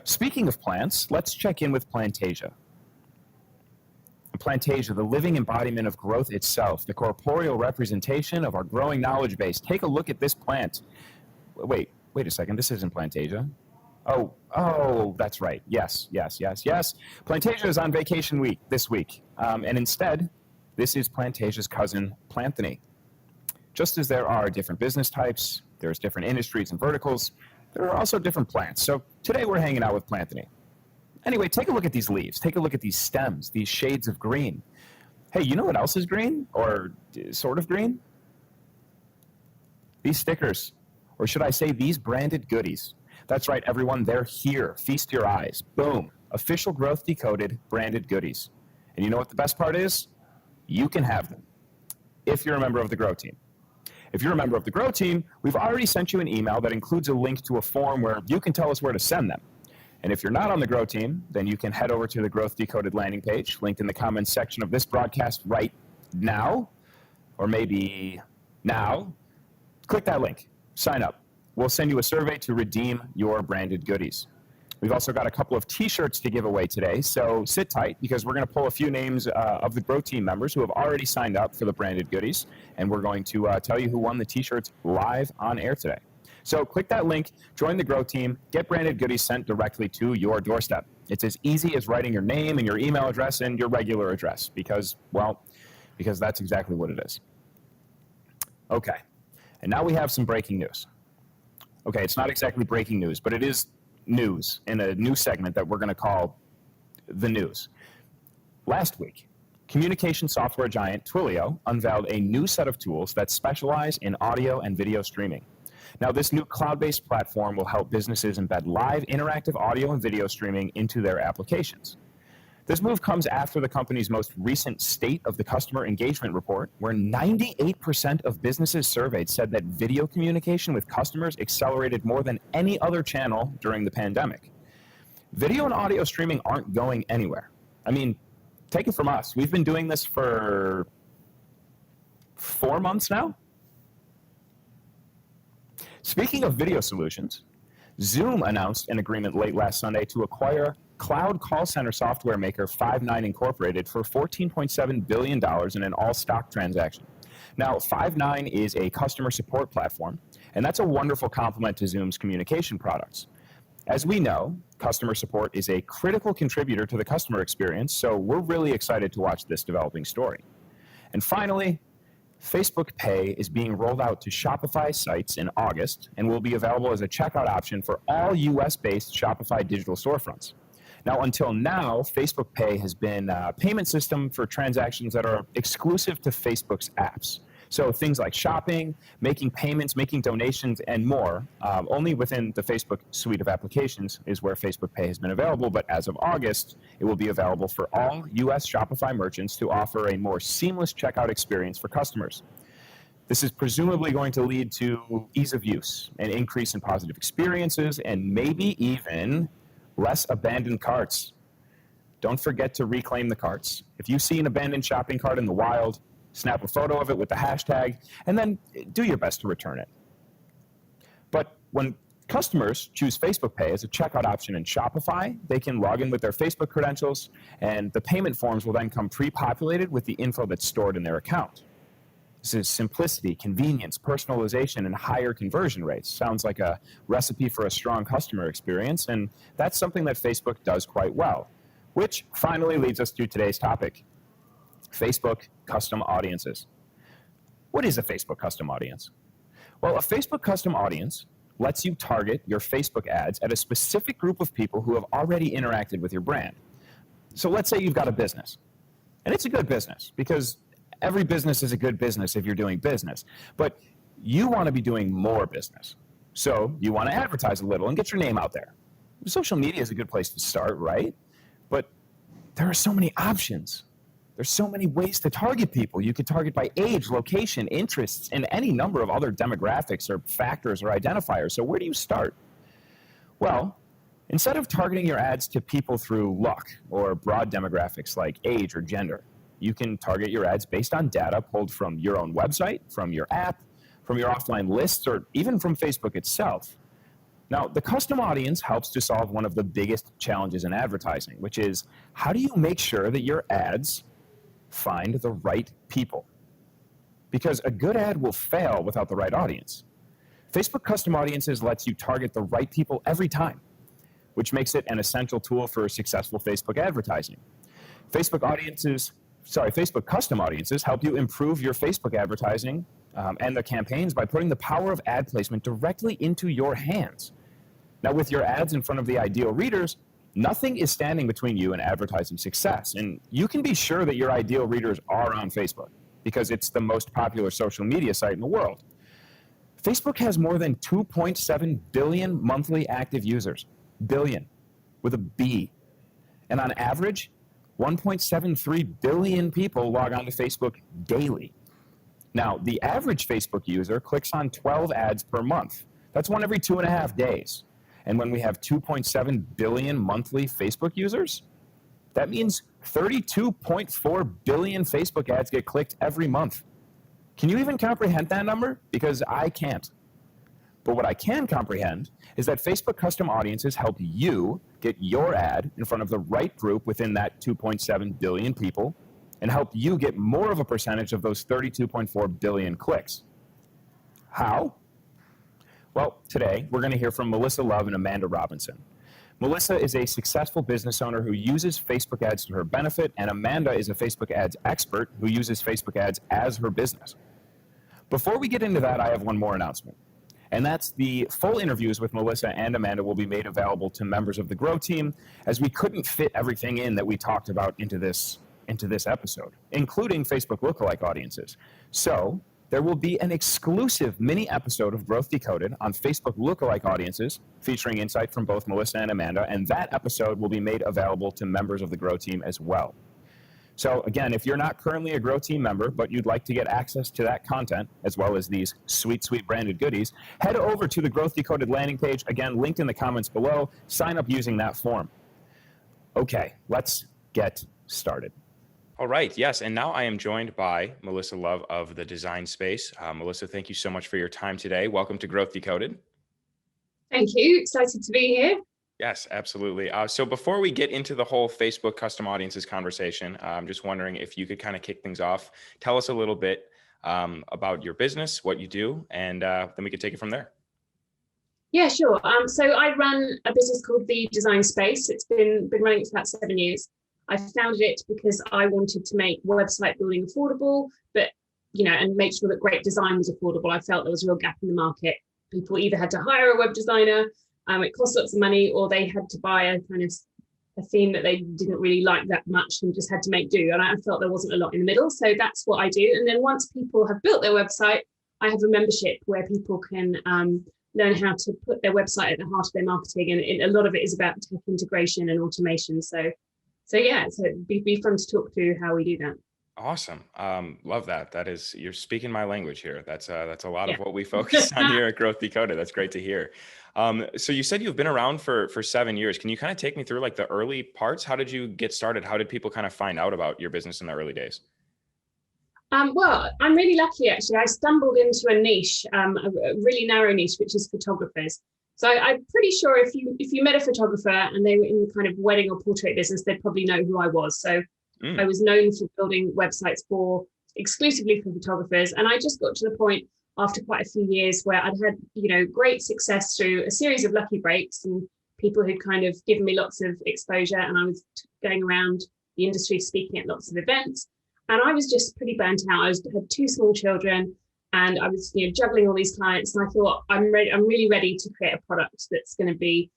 Speaking of plants, let's check in with Plantasia. Plantasia, the living embodiment of growth itself, the corporeal representation of our growing knowledge base. Take a look at this plant. Wait a second, this isn't Plantasia. Oh, that's right. Yes. Plantasia is on vacation week this week, and instead, this is Plantasia's cousin, Planthony. Just as there are different business types, there's different industries and verticals, there are also different plants. So today we're hanging out with Planthony. Anyway, take a look at these leaves. Take a look at these stems, these shades of green. Hey, you know what else is green, or sort of green? These stickers, or should I say these branded goodies. That's right, everyone, they're here. Feast your eyes. Boom. Official Growth Decoded branded goodies. And you know what the best part is? You can have them if you're a member of the Grow team. If you're a member of the Grow team, we've already sent you an email that includes a link to a form where you can tell us where to send them. And if you're not on the Grow team, then you can head over to the Growth Decoded landing page, linked in the comments section of this broadcast right now, or maybe now. Click that link. Sign up. We'll send you a survey to redeem your branded goodies. We've also got a couple of t-shirts to give away today, so sit tight because we're going to pull a few names of the Grow team members who have already signed up for the branded goodies, and we're going to tell you who won the t-shirts live on air today. So click that link, join the Grow team, get branded goodies sent directly to your doorstep. It's as easy as writing your name and your email address and your regular address because that's exactly what it is. Okay, and now we have some breaking news. Okay, it's not exactly breaking news, but it is news in a new segment that we're going to call The News. Last week, communication software giant Twilio unveiled a new set of tools that specialize in audio and video streaming. Now, this new cloud-based platform will help businesses embed live interactive audio and video streaming into their applications. This move comes after the company's most recent State of the Customer Engagement report, where 98% of businesses surveyed said that video communication with customers accelerated more than any other channel during the pandemic. Video and audio streaming aren't going anywhere. I mean, take it from us. We've been doing this for 4 months now. Speaking of video solutions, Zoom announced an agreement late last Sunday to acquire cloud call center software maker Five9 Incorporated for $14.7 billion in an all-stock transaction. Now, Five9 is a customer support platform, and that's a wonderful complement to Zoom's communication products. As we know, customer support is a critical contributor to the customer experience, so we're really excited to watch this developing story. And finally, Facebook Pay is being rolled out to Shopify sites in August and will be available as a checkout option for all US-based Shopify digital storefronts. Now, until now, Facebook Pay has been a payment system for transactions that are exclusive to Facebook's apps. So things like shopping, making payments, making donations, and more, only within the Facebook suite of applications is where Facebook Pay has been available. But as of August, it will be available for all US Shopify merchants to offer a more seamless checkout experience for customers. This is presumably going to lead to ease of use, an increase in positive experiences, and maybe even less abandoned carts. Don't forget to reclaim the carts. If you see an abandoned shopping cart in the wild, snap a photo of it with the hashtag, and then do your best to return it. But when customers choose Facebook Pay as a checkout option in Shopify, they can log in with their Facebook credentials, and the payment forms will then come pre-populated with the info that's stored in their account. This is simplicity, convenience, personalization, and higher conversion rates. Sounds like a recipe for a strong customer experience, and that's something that Facebook does quite well. Which finally leads us to today's topic, Facebook custom audiences. What is a Facebook custom audience? Well, a Facebook custom audience lets you target your Facebook ads at a specific group of people who have already interacted with your brand. So let's say you've got a business, and it's a good business because every business is a good business if you're doing business, but you want to be doing more business. So you want to advertise a little and get your name out there. Social media is a good place to start, right? But there are so many options. There's so many ways to target people. You could target by age, location, interests, and any number of other demographics or factors or identifiers. So where do you start? Well, instead of targeting your ads to people through luck or broad demographics like age or gender, you can target your ads based on data pulled from your own website, from your app, from your offline lists, or even from Facebook itself. Now, the custom audience helps to solve one of the biggest challenges in advertising, which is how do you make sure that your ads find the right people? Because a good ad will fail without the right audience. Facebook Custom Audiences lets you target the right people every time, which makes it an essential tool for successful Facebook advertising. Facebook Custom Audiences help you improve your Facebook advertising and the campaigns by putting the power of ad placement directly into your hands. Now, with your ads in front of the ideal readers, nothing is standing between you and advertising success. And you can be sure that your ideal readers are on Facebook because it's the most popular social media site in the world. Facebook has more than 2.7 billion monthly active users. Billion, with a B. And on average, 1.73 billion people log on to Facebook daily. Now, the average Facebook user clicks on 12 ads per month. That's one every 2.5 days. And when we have 2.7 billion monthly Facebook users, that means 32.4 billion Facebook ads get clicked every month. Can you even comprehend that number? Because I can't. But what I can comprehend is that Facebook Custom Audiences help you get your ad in front of the right group within that 2.7 billion people and help you get more of a percentage of those 32.4 billion clicks. How? Well, today we're going to hear from Melissa Love and Amanda Robinson. Melissa is a successful business owner who uses Facebook ads to her benefit, and Amanda is a Facebook ads expert who uses Facebook ads as her business. Before we get into that, I have one more announcement. And that's the full interviews with Melissa and Amanda will be made available to members of the Grow team, as we couldn't fit everything in that we talked about into this episode, including Facebook lookalike audiences. So there will be an exclusive mini episode of Growth Decoded on Facebook lookalike audiences, featuring insight from both Melissa and Amanda, and that episode will be made available to members of the Grow team as well. So again, if you're not currently a Grow team member, but you'd like to get access to that content, as well as these sweet, sweet branded goodies, head over to the Growth Decoded landing page, again, linked in the comments below. Sign up using that form. Okay, let's get started. All right, yes, and now I am joined by Melissa Love of the Design Space. Melissa, thank you so much for your time today. Welcome to Growth Decoded. Thank you, excited to be here. Yes, absolutely. So before we get into the whole Facebook custom audiences conversation, I'm just wondering if you could kind of kick things off. Tell us a little bit about your business, what you do, and then we could take it from there. Yeah, sure. So I run a business called the Design Space. It's been running for about 7 years. I founded it because I wanted to make website building affordable, but and make sure that great design was affordable. I felt there was a real gap in the market. People either had to hire a web designer, it cost lots of money, or they had to buy a kind of a theme that they didn't really like that much and just had to make do. And I felt there wasn't a lot in the middle. So that's what I do. And then once people have built their website, I have a membership where people can learn how to put their website at the heart of their marketing. And a lot of it is about tech integration and automation. So yeah, so it'd be fun to talk through how we do that. Awesome. Love that. You're speaking my language here. That's a lot of what we focus on here at Growth Decoded. That's great to hear. So you said you've been around for 7 years. Can you kind of take me through like the early parts? How did you get started? How did people kind of find out about your business in the early days? Well, I'm really lucky, actually. I stumbled into a niche, a really narrow niche, which is photographers. So I'm pretty sure if you met a photographer and they were in the kind of wedding or portrait business, they'd probably know who I was. So I was known for building websites exclusively for photographers. And I just got to the point after quite a few years where I'd had, great success through a series of lucky breaks and people who'd kind of given me lots of exposure. And I was going around the industry speaking at lots of events. And I was just pretty burnt out. I had 2 small children and I was, juggling all these clients. And I thought, I'm really ready to create a product that's going to be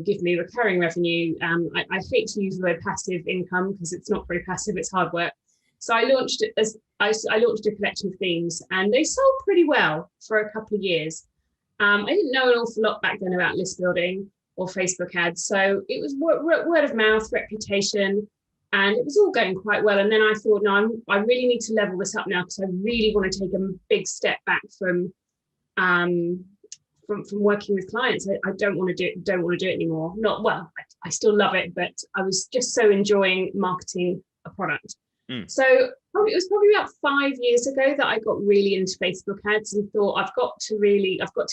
give me recurring revenue. I hate to use the word passive income because it's not very passive, it's hard work. So I launched a collection of themes and they sold pretty well for a couple of years. I didn't know an awful lot back then about list building or Facebook ads. So it was word of mouth, reputation, and it was all going quite well. And then I thought, no, I really need to level this up now because I really want to take a big step back from working with clients. I don't want to do it anymore. I still love it, but I was just so enjoying marketing a product. So it was probably about 5 years ago that I got really into Facebook ads and thought, I've got to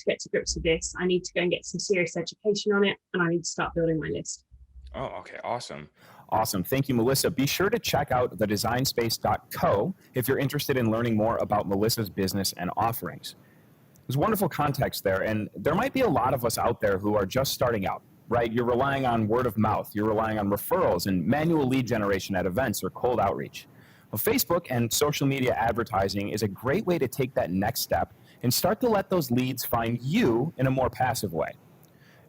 get to grips with this. I need to go and get some serious education on it, and I need to start building my list. Oh, okay. Awesome. Awesome. Thank you, Melissa. Be sure to check out thedesignspace.co if you're interested in learning more about Melissa's business and offerings. There's wonderful context there, and there might be a lot of us out there who are just starting out, right? You're relying on word of mouth. You're relying on referrals and manual lead generation at events or cold outreach. Well, Facebook and social media advertising is a great way to take that next step and start to let those leads find you in a more passive way.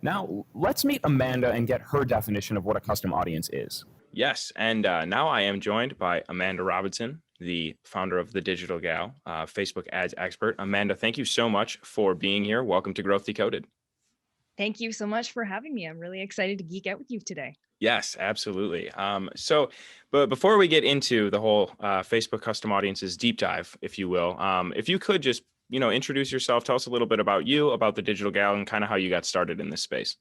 Now, let's meet Amanda and get her definition of what a custom audience is. Yes, and now I am joined by Amanda Robinson, the founder of The Digital Gal, Facebook ads expert. Amanda, thank you so much for being here. Welcome to Growth Decoded. Thank you so much for having me. I'm really excited to geek out with you today. Yes, absolutely. But before we get into the whole Facebook custom audiences deep dive, if you will, if you could just, introduce yourself, tell us a little bit about you, about The Digital Gal, and kind of how you got started in this space.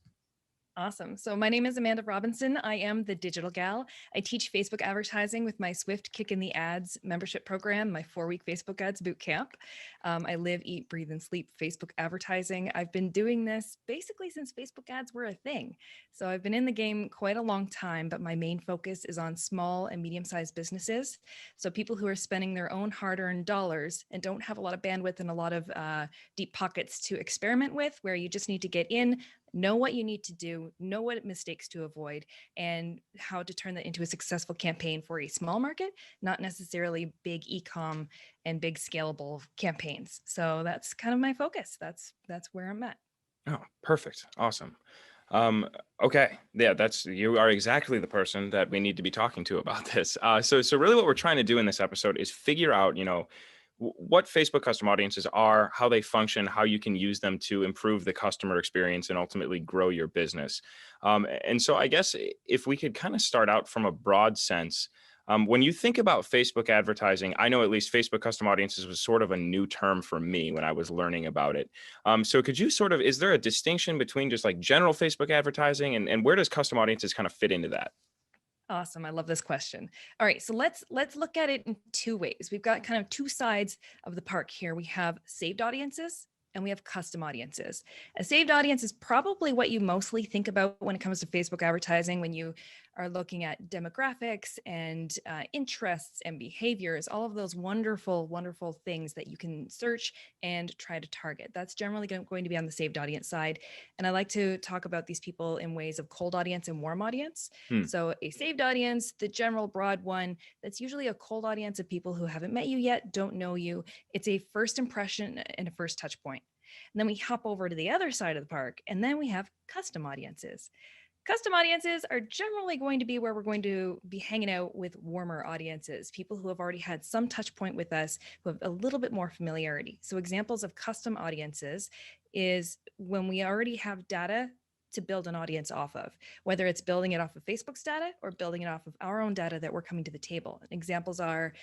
Awesome. So my name is Amanda Robinson. I am the Digital Gal. I teach Facebook advertising with my Swift Kick in the Ads membership program, my 4-week Facebook ads boot camp. I live, eat, breathe, and sleep Facebook advertising. I've been doing this basically since Facebook ads were a thing. So I've been in the game quite a long time, but my main focus is on small and medium-sized businesses. So people who are spending their own hard-earned dollars and don't have a lot of bandwidth and a lot of deep pockets to experiment with, where you just need to get in, know what you need to do, know what mistakes to avoid, and how to turn that into a successful campaign for a small market, not necessarily big e-com and big scalable campaigns. So that's kind of my focus. That's where I'm at. Oh, perfect. Awesome. Okay. Yeah, you are exactly the person that we need to be talking to about this. So really what we're trying to do in this episode is figure out, what Facebook custom audiences are, how they function, how you can use them to improve the customer experience and ultimately grow your business. And so I guess if we could kind of start out from a broad sense, when you think about Facebook advertising, I know at least Facebook custom audiences was sort of a new term for me when I was learning about it. So could you is there a distinction between just like general Facebook advertising and where does custom audiences kind of fit into that? Awesome. I love this question. All right. So let's look at it in two ways. We've got kind of two sides of the park here. We have saved audiences and we have custom audiences. A saved audience is probably what you mostly think about when it comes to Facebook advertising, when you are looking at demographics and interests and behaviors, all of those wonderful, wonderful things that you can search and try to target. That's generally going to be on the saved audience side. And I like to talk about these people in ways of cold audience and warm audience. So a saved audience, the general broad one, that's usually a cold audience of people who haven't met you yet, don't know you. It's a first impression and a first touch point. And then we hop over to the other side of the park, and then we have custom audiences. Custom audiences are generally going to be where we're going to be hanging out with warmer audiences, people who have already had some touch point with us, who have a little bit more familiarity. So examples of custom audiences is when we already have data to build an audience off of, whether it's building it off of Facebook's data or building it off of our own data that we're coming to the table. Examples are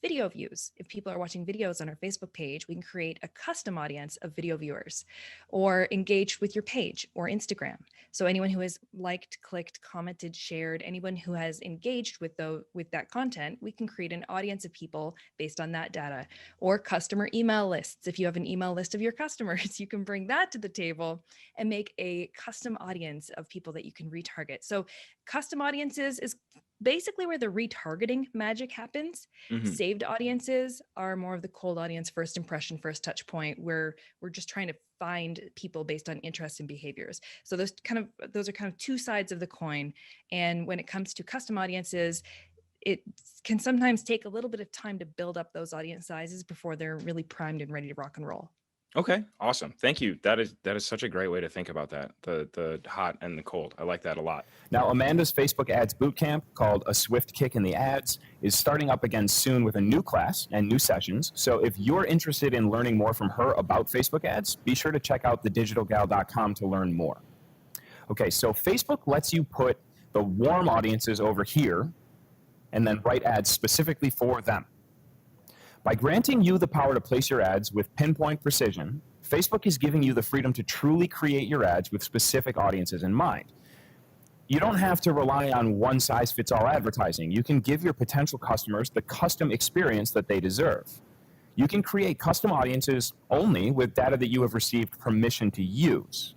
video views. If people are watching videos on our Facebook page, we can create a custom audience of video viewers, or engaged with your page or Instagram. So anyone who has liked, clicked, commented, shared, anyone who has engaged with that content, we can create an audience of people based on that data. Or customer email lists. If you have an email list of your customers, you can bring that to the table and make a custom audience of people that you can retarget. So custom audiences is basically where the retargeting magic happens. Saved audiences are more of the cold audience, first impression, first touch point, where we're just trying to find people based on interests and behaviors. So those are kind of two sides of the coin. And when it comes to custom audiences, it can sometimes take a little bit of time to build up those audience sizes before they're really primed and ready to rock and roll. Okay, awesome. Thank you. That is such a great way to think about that. The hot and the cold. I like that a lot. Now, Amanda's Facebook Ads Bootcamp, called A Swift Kick in the Ads, is starting up again soon with a new class and new sessions. So if you're interested in learning more from her about Facebook ads, be sure to check out thedigitalgal.com to learn more. Okay, so Facebook lets you put the warm audiences over here and then write ads specifically for them. By granting you the power to place your ads with pinpoint precision, Facebook is giving you the freedom to truly create your ads with specific audiences in mind. you don't have to rely on one-size-fits-all advertising. You can give your potential customers the custom experience that they deserve. You can create custom audiences only with data that you have received permission to use.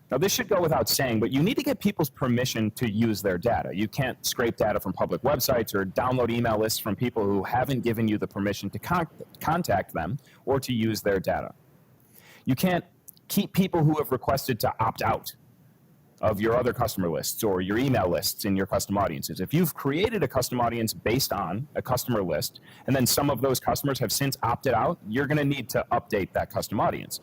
Now, this should go without saying, but you need to get people's permission to use their data. You can't scrape data from public websites or download email lists from people who haven't given you the permission to contact them or to use their data. You can't keep people who have requested to opt out of your other customer lists or your email lists in your custom audiences. If you've created a custom audience based on a customer list, and then some of those customers have since opted out, you're going to need to update that custom audience.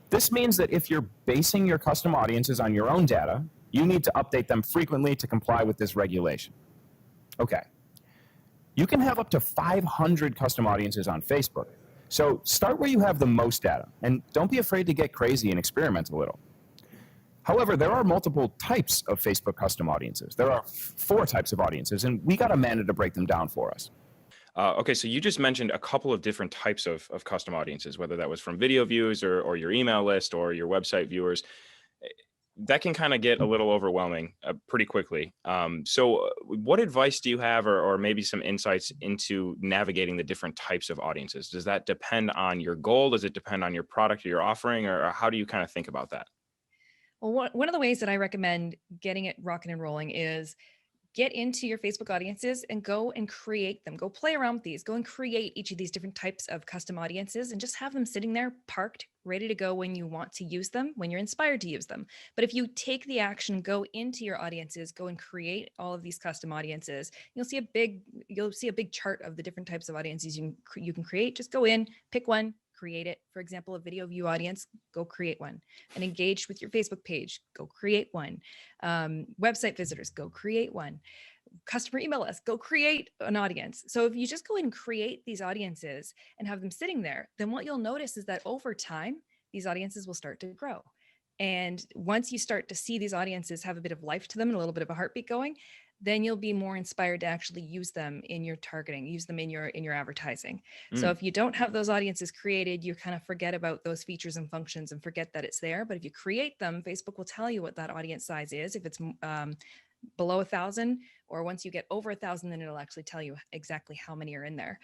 This means that if you're basing your custom audiences on your own data, you need to update them frequently to comply with this regulation. Okay. You can have up to 500 custom audiences on Facebook. So start where you have the most data, and don't be afraid to get crazy and experiment a little. However, there are multiple types of Facebook custom audiences. There are 4 types of audiences, and we got Amanda to break them down for us. Okay, so you just mentioned a couple of different types of custom audiences, whether that was from video views or your email list or your website viewers. That can kind of get a little overwhelming pretty quickly. So what advice do you have, or maybe some insights into navigating the different types of audiences? Does that depend on your goal? Does it depend on your product or your offering, or how do you kind of think about that? Well, one of the ways that I recommend getting it rocking and rolling is get into your Facebook audiences and go and create them. Go play around with these. Go and create each of these different types of custom audiences and just have them sitting there parked, ready to go when you want to use them, when you're inspired to use them. But if you take the action, go into your audiences, go and create all of these custom audiences, you'll see a big chart of the different types of audiences you can create. Just go in, pick one, create it. For example, a video view audience, go create one. And engage with your Facebook page, go create one. Website visitors, go create one. Customer email list, go create an audience. So if you just go and create these audiences and have them sitting there, then what you'll notice is that over time, these audiences will start to grow. And once you start to see these audiences have a bit of life to them and a little bit of a heartbeat going, then you'll be more inspired to actually use them in your targeting, use them in your advertising. So if you don't have those audiences created, you kind of forget about those features and functions and forget that it's there. But if you create them, Facebook will tell you what that audience size is. If it's below 1,000, or once you get over 1,000, then it'll actually tell you exactly how many are in there.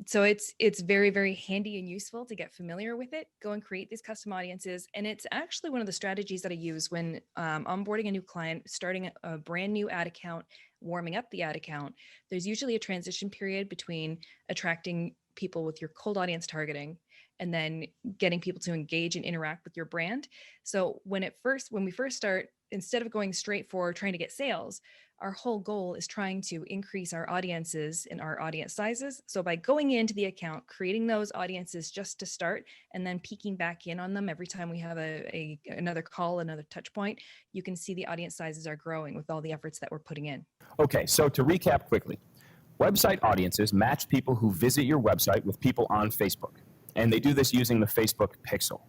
So it's very, very handy and useful to get familiar with it. Go and create these custom audiences. And it's actually one of the strategies that I use when onboarding a new client, starting a brand new ad account, warming up the ad account. There's usually a transition period between attracting people with your cold audience targeting and then getting people to engage and interact with your brand. So when we first start, instead of going straight for trying to get sales, our whole goal is trying to increase our audiences and our audience sizes. So by going into the account, creating those audiences just to start, and then peeking back in on them every time we have another call, another touch point, you can see the audience sizes are growing with all the efforts that we're putting in. Okay, so to recap quickly, website audiences match people who visit your website with people on Facebook, and they do this using the Facebook pixel.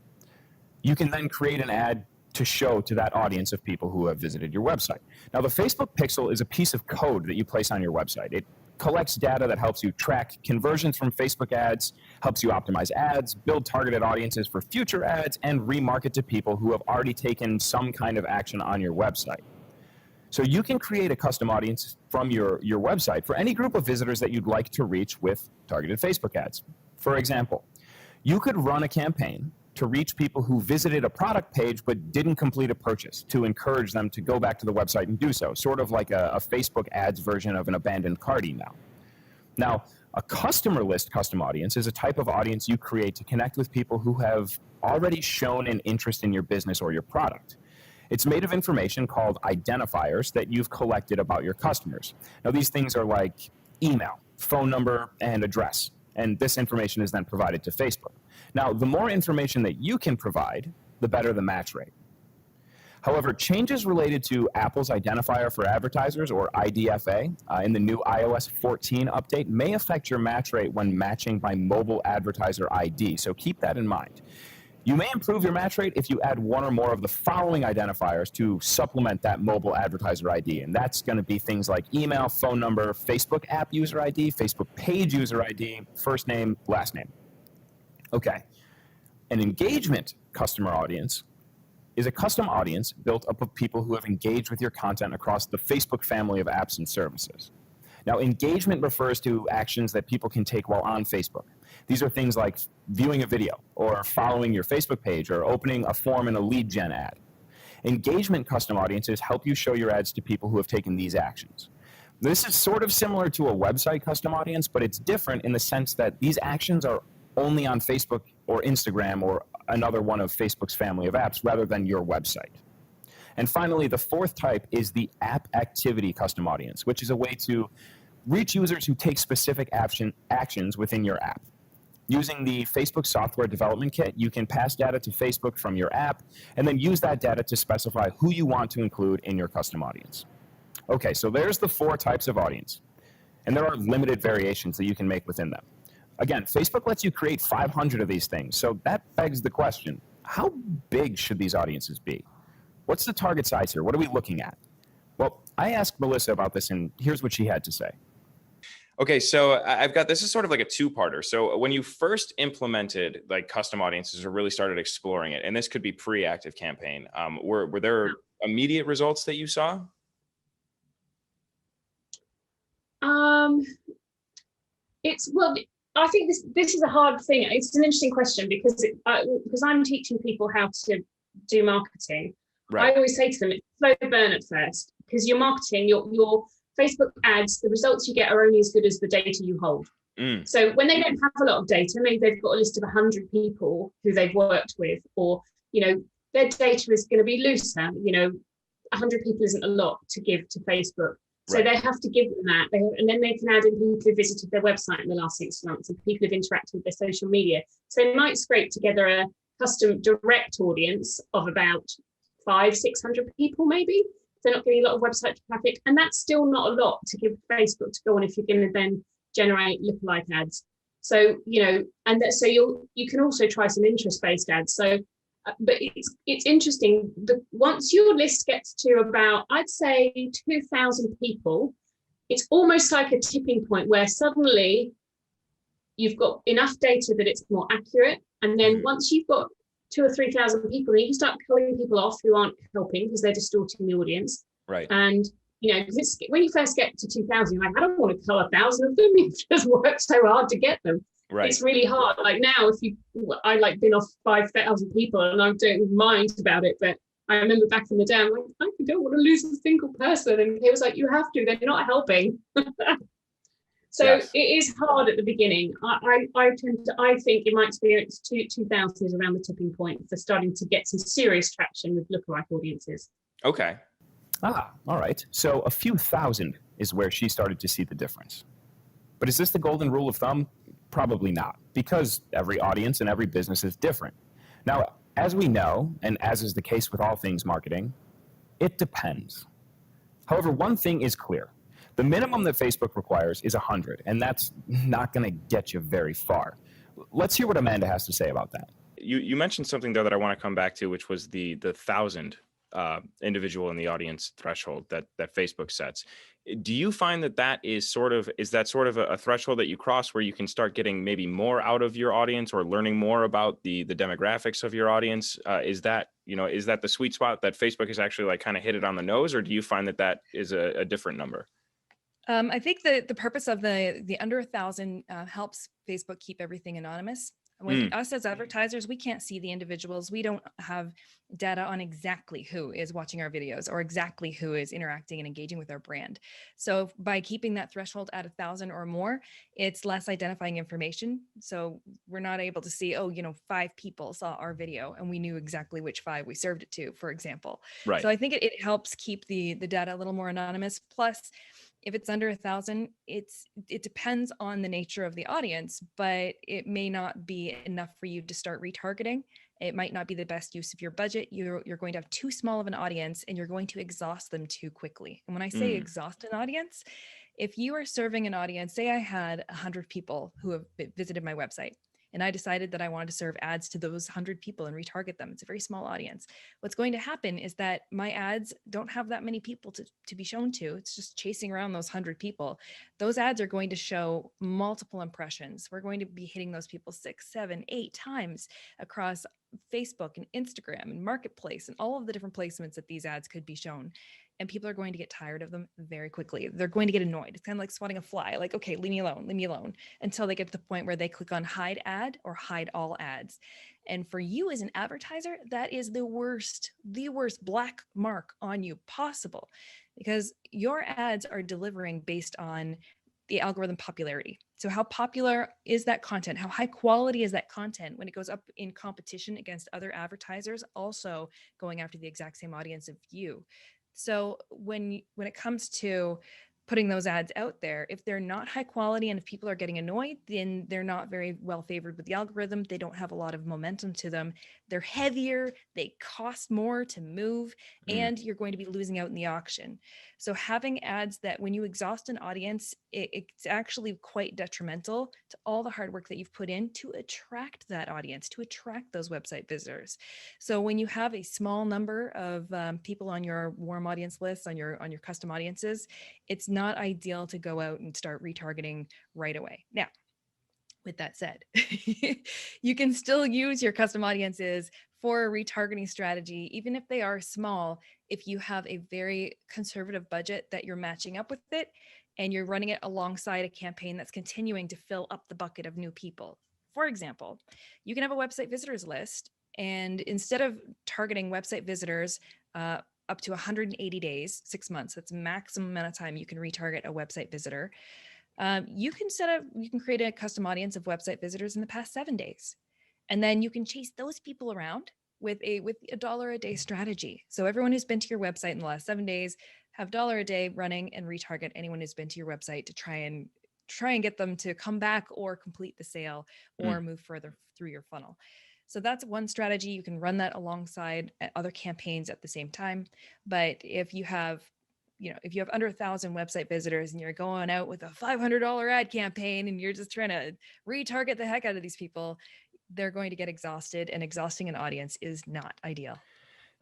You can then create an ad to show to that audience of people who have visited your website. Now, the Facebook pixel is a piece of code that you place on your website. It collects data that helps you track conversions from Facebook ads, helps you optimize ads, build targeted audiences for future ads, and remarket to people who have already taken some kind of action on your website. So you can create a custom audience from your website for any group of visitors that you'd like to reach with targeted Facebook ads. For example, you could run a campaign to reach people who visited a product page but didn't complete a purchase, to encourage them to go back to the website and do so, sort of like a Facebook ads version of an abandoned cart email. Now, a customer list custom audience is a type of audience you create to connect with people who have already shown an interest in your business or your product. It's made of information called identifiers that you've collected about your customers. Now, these things are like email, phone number, and address. And this information is then provided to Facebook. Now, the more information that you can provide, the better the match rate. However, changes related to Apple's identifier for advertisers, or IDFA, in the new iOS 14 update may affect your match rate when matching by mobile advertiser ID, so keep that in mind. You may improve your match rate if you add one or more of the following identifiers to supplement that mobile advertiser ID, and that's going to be things like email, phone number, Facebook app user ID, Facebook page user ID, first name, last name. Okay. An engagement customer audience is a custom audience built up of people who have engaged with your content across the Facebook family of apps and services. Now, engagement refers to actions that people can take while on Facebook. These are things like viewing a video, or following your Facebook page, or opening a form in a lead gen ad. Engagement custom audiences help you show your ads to people who have taken these actions. This is sort of similar to a website custom audience, but it's different in the sense that these actions are only on Facebook or Instagram or another one of Facebook's family of apps rather than your website. And finally, the fourth type is the app activity custom audience, which is a way to reach users who take specific actions within your app. Using the Facebook Software Development Kit, you can pass data to Facebook from your app and then use that data to specify who you want to include in your custom audience. Okay, so there's the four types of audience, and there are limited variations that you can make within them. Again, Facebook lets you create 500 of these things, so that begs the question, how big should these audiences be? What's the target size here? What are we looking at? Well, I asked Melissa about this, and here's what she had to say. Okay, so I've got, this is sort of like a two-parter. So when you first implemented like custom audiences or really started exploring it, and this could be pre-ActiveCampaign, were there immediate results that you saw? Well, I think this is a hard thing. It's an interesting question because I'm teaching people how to do marketing. Right. I always say to them, it's slow burn at first because your marketing, your Facebook ads, the results you get are only as good as the data you hold. So when they don't have a lot of data, maybe they've got a list of 100 people who they've worked with, or their data is going to be looser. 100 people isn't a lot to give to Facebook. So they have to give them that. And then they can add in people who visited their website in the last 6 months and people who've interacted with their social media. So they might scrape together a custom direct audience of about 500-600 people, maybe. They're not getting a lot of website traffic. And that's still not a lot to give Facebook to go on if you're going to then generate lookalike ads. So, so you can also try some interest-based ads. So, but it's interesting. Once your list gets to about, I'd say 2,000 people, it's almost like a tipping point where suddenly you've got enough data that it's more accurate. And then once you've got 2,000 or 3,000 people, then you can start culling people off who aren't helping because they're distorting the audience. Right. And when you first get to 2,000, you're like, I don't want to cull 1,000 of them. You've just worked so hard to get them. Right. It's really hard. Like now, I been off 5,000 people and I don't mind about it. But I remember back in the day, I'm like, I don't want to lose a single person. And he was like, you have to, they're not helping. So yes. It is hard at the beginning. I think in my experience, 2,000 is around the tipping point for starting to get some serious traction with lookalike audiences. Okay. All right. So a few thousand is where she started to see the difference. But is this the golden rule of thumb? Probably not, because every audience and every business is different. Now, as we know, and as is the case with all things marketing, it depends. However, one thing is clear. The minimum that Facebook requires is 100, and that's not going to get you very far. Let's hear what Amanda has to say about that. You mentioned something there that I want to come back to, which was the 1,000 individual in the audience threshold that Facebook sets. Do you find that is sort of a threshold that you cross where you can start getting maybe more out of your audience or learning more about the demographics of your audience? Is that the sweet spot that Facebook has actually like kind of hit it on the nose, or do you find that is a different number? I think the purpose of the under 1,000 helps Facebook keep everything anonymous. When us as advertisers, we can't see the individuals. We don't have data on exactly who is watching our videos or exactly who is interacting and engaging with our brand. So by keeping that threshold at 1,000 or more, it's less identifying information. So we're not able to see, 5 people saw our video and we knew exactly which 5 we served it to, for example. Right. So I think it helps keep the data a little more anonymous. Plus, if it's under 1,000, it depends on the nature of the audience, but it may not be enough for you to start retargeting. It might not be the best use of your budget. You're going to have too small of an audience and you're going to exhaust them too quickly. And when I say exhaust an audience, if you are serving an audience, say I had 100 people who have visited my website, and I decided that I wanted to serve ads to those 100 people and retarget them. It's a very small audience. What's going to happen is that my ads don't have that many people to be shown to. It's just chasing around those 100 people. Those ads are going to show multiple impressions. We're going to be hitting those people 6, 7, 8 times across Facebook and Instagram and Marketplace and all of the different placements that these ads could be shown. And people are going to get tired of them very quickly. They're going to get annoyed. It's kind of like swatting a fly, like, okay, leave me alone, until they get to the point where they click on hide ad or hide all ads. And for you as an advertiser, that is the worst black mark on you possible, because your ads are delivering based on the algorithm popularity. So how popular is that content? How high quality is that content when it goes up in competition against other advertisers also going after the exact same audience of you? So when it comes to putting those ads out there, if they're not high quality and if people are getting annoyed, then they're not very well favored with the algorithm. They don't have a lot of momentum to them. They're heavier, they cost more to move, and you're going to be losing out in the auction. So having ads that when you exhaust an audience, it's actually quite detrimental to all the hard work that you've put in to attract that audience, to attract those website visitors. So when you have a small number of people on your warm audience list, on your custom audiences, it's not ideal to go out and start retargeting right away. Now, with that said, you can still use your custom audiences for a retargeting strategy, even if they are small, if you have a very conservative budget that you're matching up with it and you're running it alongside a campaign that's continuing to fill up the bucket of new people. For example, you can have a website visitors list, and instead of targeting website visitors up to 180 days, 6 months, that's the maximum amount of time you can retarget a website visitor. You can create a custom audience of website visitors in the past 7 days. And then you can chase those people around with a $1 a day strategy. So everyone who's been to your website in the last 7 days, have $1 a day running and retarget anyone who's been to your website to try and get them to come back or complete the sale or move further through your funnel. So that's one strategy. You can run that alongside other campaigns at the same time. But if you have under 1,000 website visitors and you're going out with a $500 ad campaign and you're just trying to retarget the heck out of these people, they're going to get exhausted, and exhausting an audience is not ideal.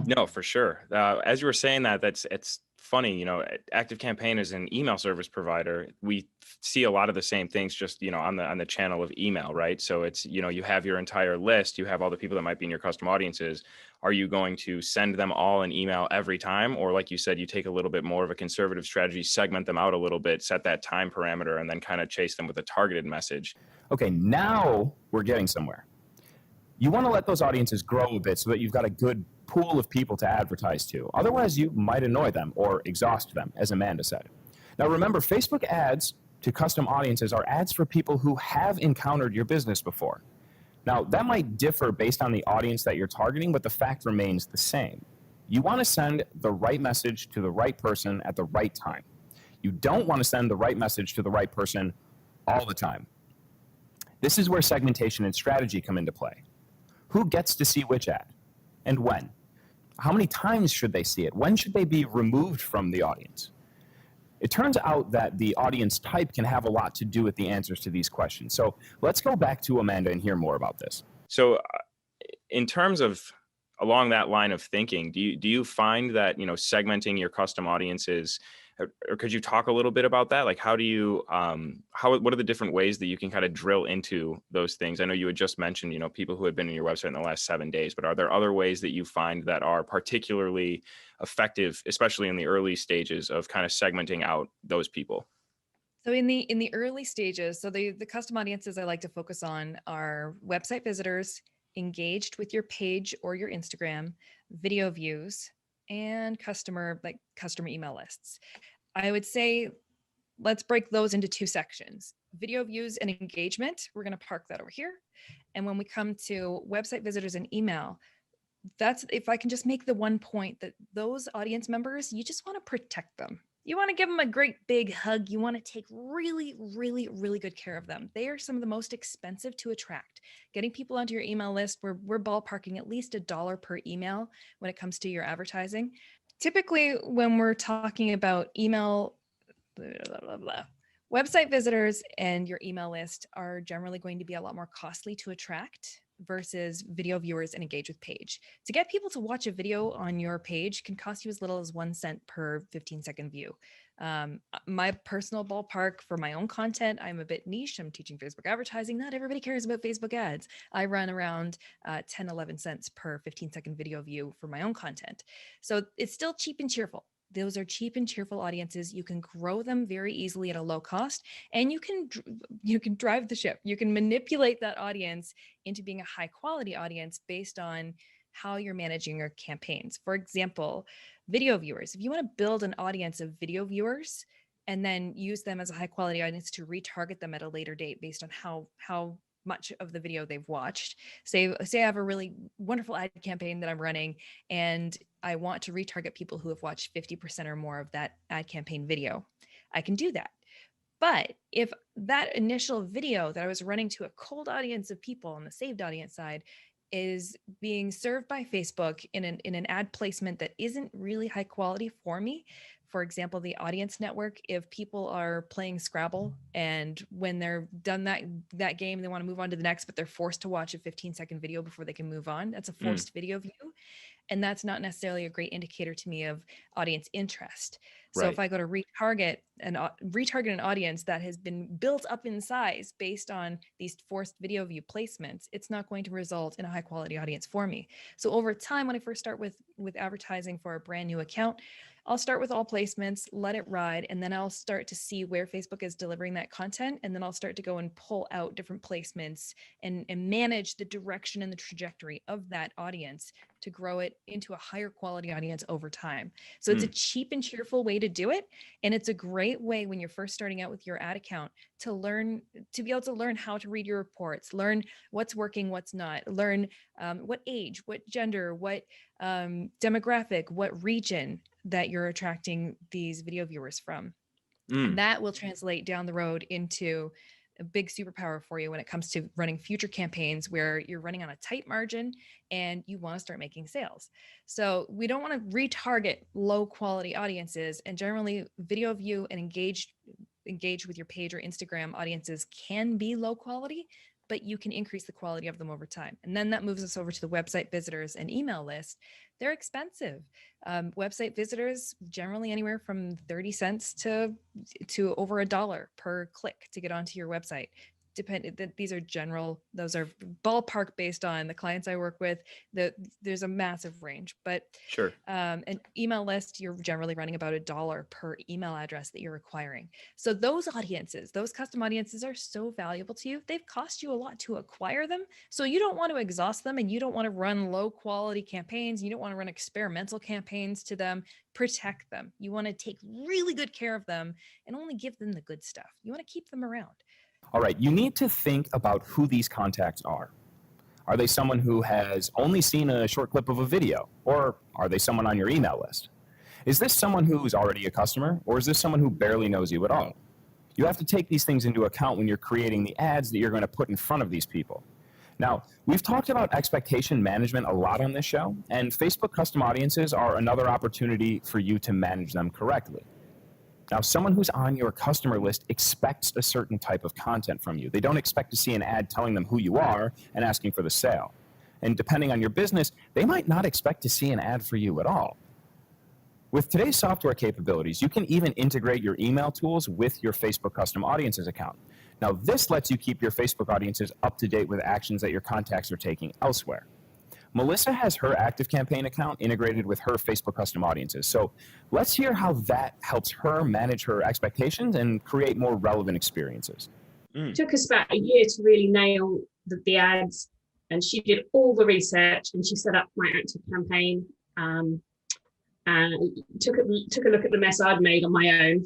No, for sure. As you were saying that, it's funny, ActiveCampaign is an email service provider. We see a lot of the same things just, on the channel of email, right? So it's, you have your entire list, you have all the people that might be in your custom audiences. Are you going to send them all an email every time? Or like you said, you take a little bit more of a conservative strategy, segment them out a little bit, set that time parameter, and then kind of chase them with a targeted message. Okay, now we're getting somewhere. You want to let those audiences grow a bit so that you've got a good pool of people to advertise to. Otherwise, you might annoy them or exhaust them, as Amanda said. Now, remember, Facebook ads to custom audiences are ads for people who have encountered your business before. Now, that might differ based on the audience that you're targeting, but the fact remains the same. You want to send the right message to the right person at the right time. You don't want to send the right message to the right person all the time. This is where segmentation and strategy come into play. Who gets to see which ad and when? How many times should they see it? When should they be removed from the audience? It turns out that the audience type can have a lot to do with the answers to these questions. So let's go back to Amanda and hear more about this. So in terms of along that line of thinking, do you find that, segmenting your custom audiences, or could you talk a little bit about that? Like, how do you, what are the different ways that you can kind of drill into those things? I know you had just mentioned, people who had been in your website in the last 7 days, but are there other ways that you find that are particularly effective, especially in the early stages of kind of segmenting out those people? So in the early stages, so the custom audiences I like to focus on are website visitors engaged with your page or your Instagram, video views, and customer email lists. I would say let's break those into 2 sections. Video views and engagement, we're going to park that over here. And when we come to website visitors and email, that's, if I can just make the one point, that those audience members, you just want to protect them. You want to give them a great big hug. You want to take really, really, really good care of them. They are some of the most expensive to attract. Getting people onto your email list, we're ballparking at least $1 per email when it comes to your advertising. Typically, when we're talking about email, Website visitors and your email list are generally going to be a lot more costly to attract versus video viewers and engage with page. To get people to watch a video on your page can cost you as little as 1 cent per 15-second view. My personal ballpark for my own content, I'm a bit niche. I'm teaching Facebook advertising. Not everybody cares about Facebook ads. I run around 10, 11 cents per 15-second video view for my own content. So it's still cheap and cheerful. Those are cheap and cheerful audiences. You can grow them very easily at a low cost, and you can drive the ship. You can manipulate that audience into being a high quality audience based on how you're managing your campaigns. For example, video viewers. If you want to build an audience of video viewers and then use them as a high quality audience to retarget them at a later date based on how much of the video they've watched. Say I have a really wonderful ad campaign that I'm running, and I want to retarget people who have watched 50% or more of that ad campaign video. I can do that. But if that initial video that I was running to a cold audience of people on the saved audience side is being served by Facebook in an ad placement that isn't really high quality for me, for example, the audience network, if people are playing Scrabble and when they're done that game, they want to move on to the next, but they're forced to watch a 15-second video before they can move on. That's a forced video view. And that's not necessarily a great indicator to me of audience interest. So Right. if I go to retarget an audience that has been built up in size based on these forced video view placements, it's not going to result in a high quality audience for me. So over time, when I first start with advertising for a brand new account, I'll start with all placements, let it ride, and then I'll start to see where Facebook is delivering that content. And then I'll start to go and pull out different placements and manage the direction and the trajectory of that audience to grow it into a higher quality audience over time. So it's a cheap and cheerful way to do it. And it's a great way when you're first starting out with your ad account to be able to learn how to read your reports, learn what's working, what's not, learn what age, what gender, what demographic, what region that you're attracting these video viewers from. And that will translate down the road into a big superpower for you when it comes to running future campaigns where you're running on a tight margin and you want to start making sales. So we don't want to retarget low quality audiences, and generally video view and engage with your page or Instagram audiences can be low quality, but you can increase the quality of them over time. And then that moves us over to the website visitors and email list. They're expensive. Website visitors, generally anywhere from 30 cents to over $1 per click to get onto your website. These are those are ballpark based on the clients I work with. There's a massive range, but Sure. An email list, you're generally running about $1 per email address that you're acquiring. So those audiences, those custom audiences are so valuable to you. They've cost you a lot to acquire them. So you don't want to exhaust them, and you don't want to run low quality campaigns. You don't want to run experimental campaigns to them. Protect them. You want to take really good care of them and only give them the good stuff. You want to keep them around. All right, you need to think about who these contacts are. Are they someone who has only seen a short clip of a video, or are they someone on your email list? Is this someone who's already a customer, or is this someone who barely knows you at all? You have to take these things into account when you're creating the ads that you're going to put in front of these people. Now, we've talked about expectation management a lot on this show, and Facebook custom audiences are another opportunity for you to manage them correctly. Now, someone who's on your customer list expects a certain type of content from you. They don't expect to see an ad telling them who you are and asking for the sale. And depending on your business, they might not expect to see an ad for you at all. With today's software capabilities, you can even integrate your email tools with your Facebook custom audiences account. Now, this lets you keep your Facebook audiences up to date with actions that your contacts are taking elsewhere. Melissa has her ActiveCampaign account integrated with her Facebook custom audiences. So let's hear how that helps her manage her expectations and create more relevant experiences. It took us about a year to really nail the ads, and she did all the research, and she set up my ActiveCampaign and took a look at the mess I'd made on my own,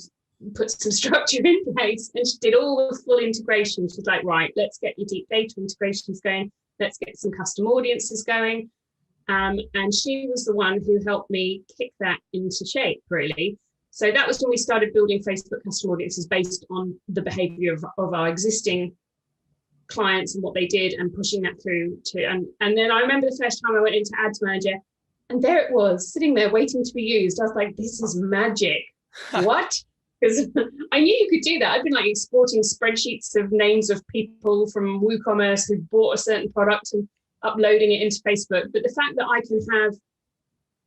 put some structure in place, and she did all the full integration. She's like, right, let's get your deep data integrations going. Let's get some custom audiences going. And she was the one who helped me kick that into shape, really. So that was when we started building Facebook custom audiences based on the behavior of our existing clients and what they did, and pushing that through to, and then I remember the first time I went into Ads Manager, and there it was, sitting there waiting to be used. I was like, this is magic. What? because I knew you could do that. I've been like exporting spreadsheets of names of people from WooCommerce who bought a certain product and uploading it into Facebook. But the fact that I can have,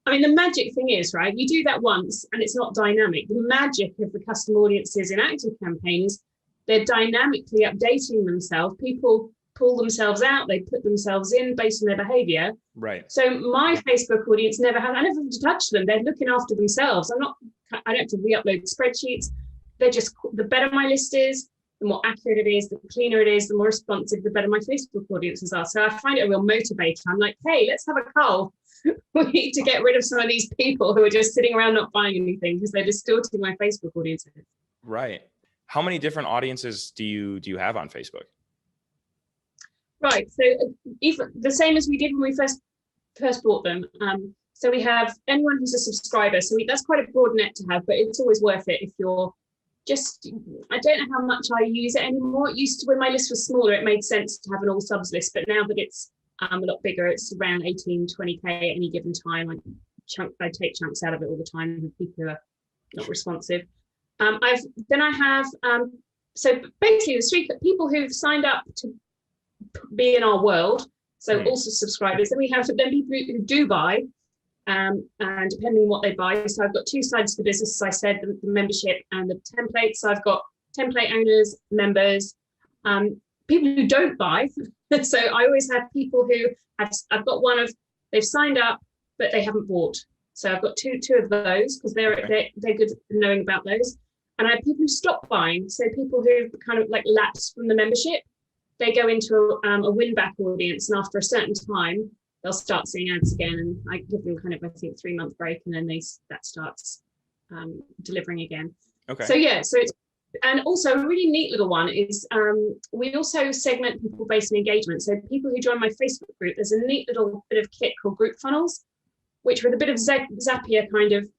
I mean, the magic thing is, right, you do that once and it's not dynamic. The magic of the custom audiences in ActiveCampaign is they're dynamically updating themselves. People pull themselves out, they put themselves in based on their behavior. Right. So my Facebook audience I never have to touch them. They're looking after themselves. I don't have to re-upload spreadsheets. They're just, the better my list is, the more accurate it is, the cleaner it is, the more responsive, the better my Facebook audiences are. So I find it a real motivator. I'm like, hey, let's have a call. We need to get rid of some of these people who are just sitting around not buying anything because they're distorting my Facebook audiences. Right. How many different audiences do you have on Facebook? Right. So even the same as we did when we first bought them. So we have anyone who's a subscriber. So that's quite a broad net to have, but it's always worth it if you're just, I don't know how much I use it anymore. It used to, when my list was smaller, it made sense to have an all subs list, but now that it's a lot bigger, it's around 18, 20K at any given time. I take chunks out of it all the time with people who are not responsive. So basically the three people who've signed up to be in our world, so also subscribers. Then we have then people who do buy, and depending on what they buy. So I've got two sides to the business, as I said, the membership and the templates. So I've got template owners, members, people who don't buy. So I always have people who I've got they've signed up, but they haven't bought. So I've got two of those because they're good at knowing about those. And I have people who stop buying. So people who kind of like lapse from the membership, they go into a win-back audience, and after a certain time, they'll start seeing ads again. And I give them kind of, I think, 3-month break, and then that starts delivering again. Okay. So yeah, so it's, and also a really neat little one is we also segment people based on engagement. So people who join my Facebook group, there's a neat little bit of kit called group funnels, which with a bit of Zapier kind of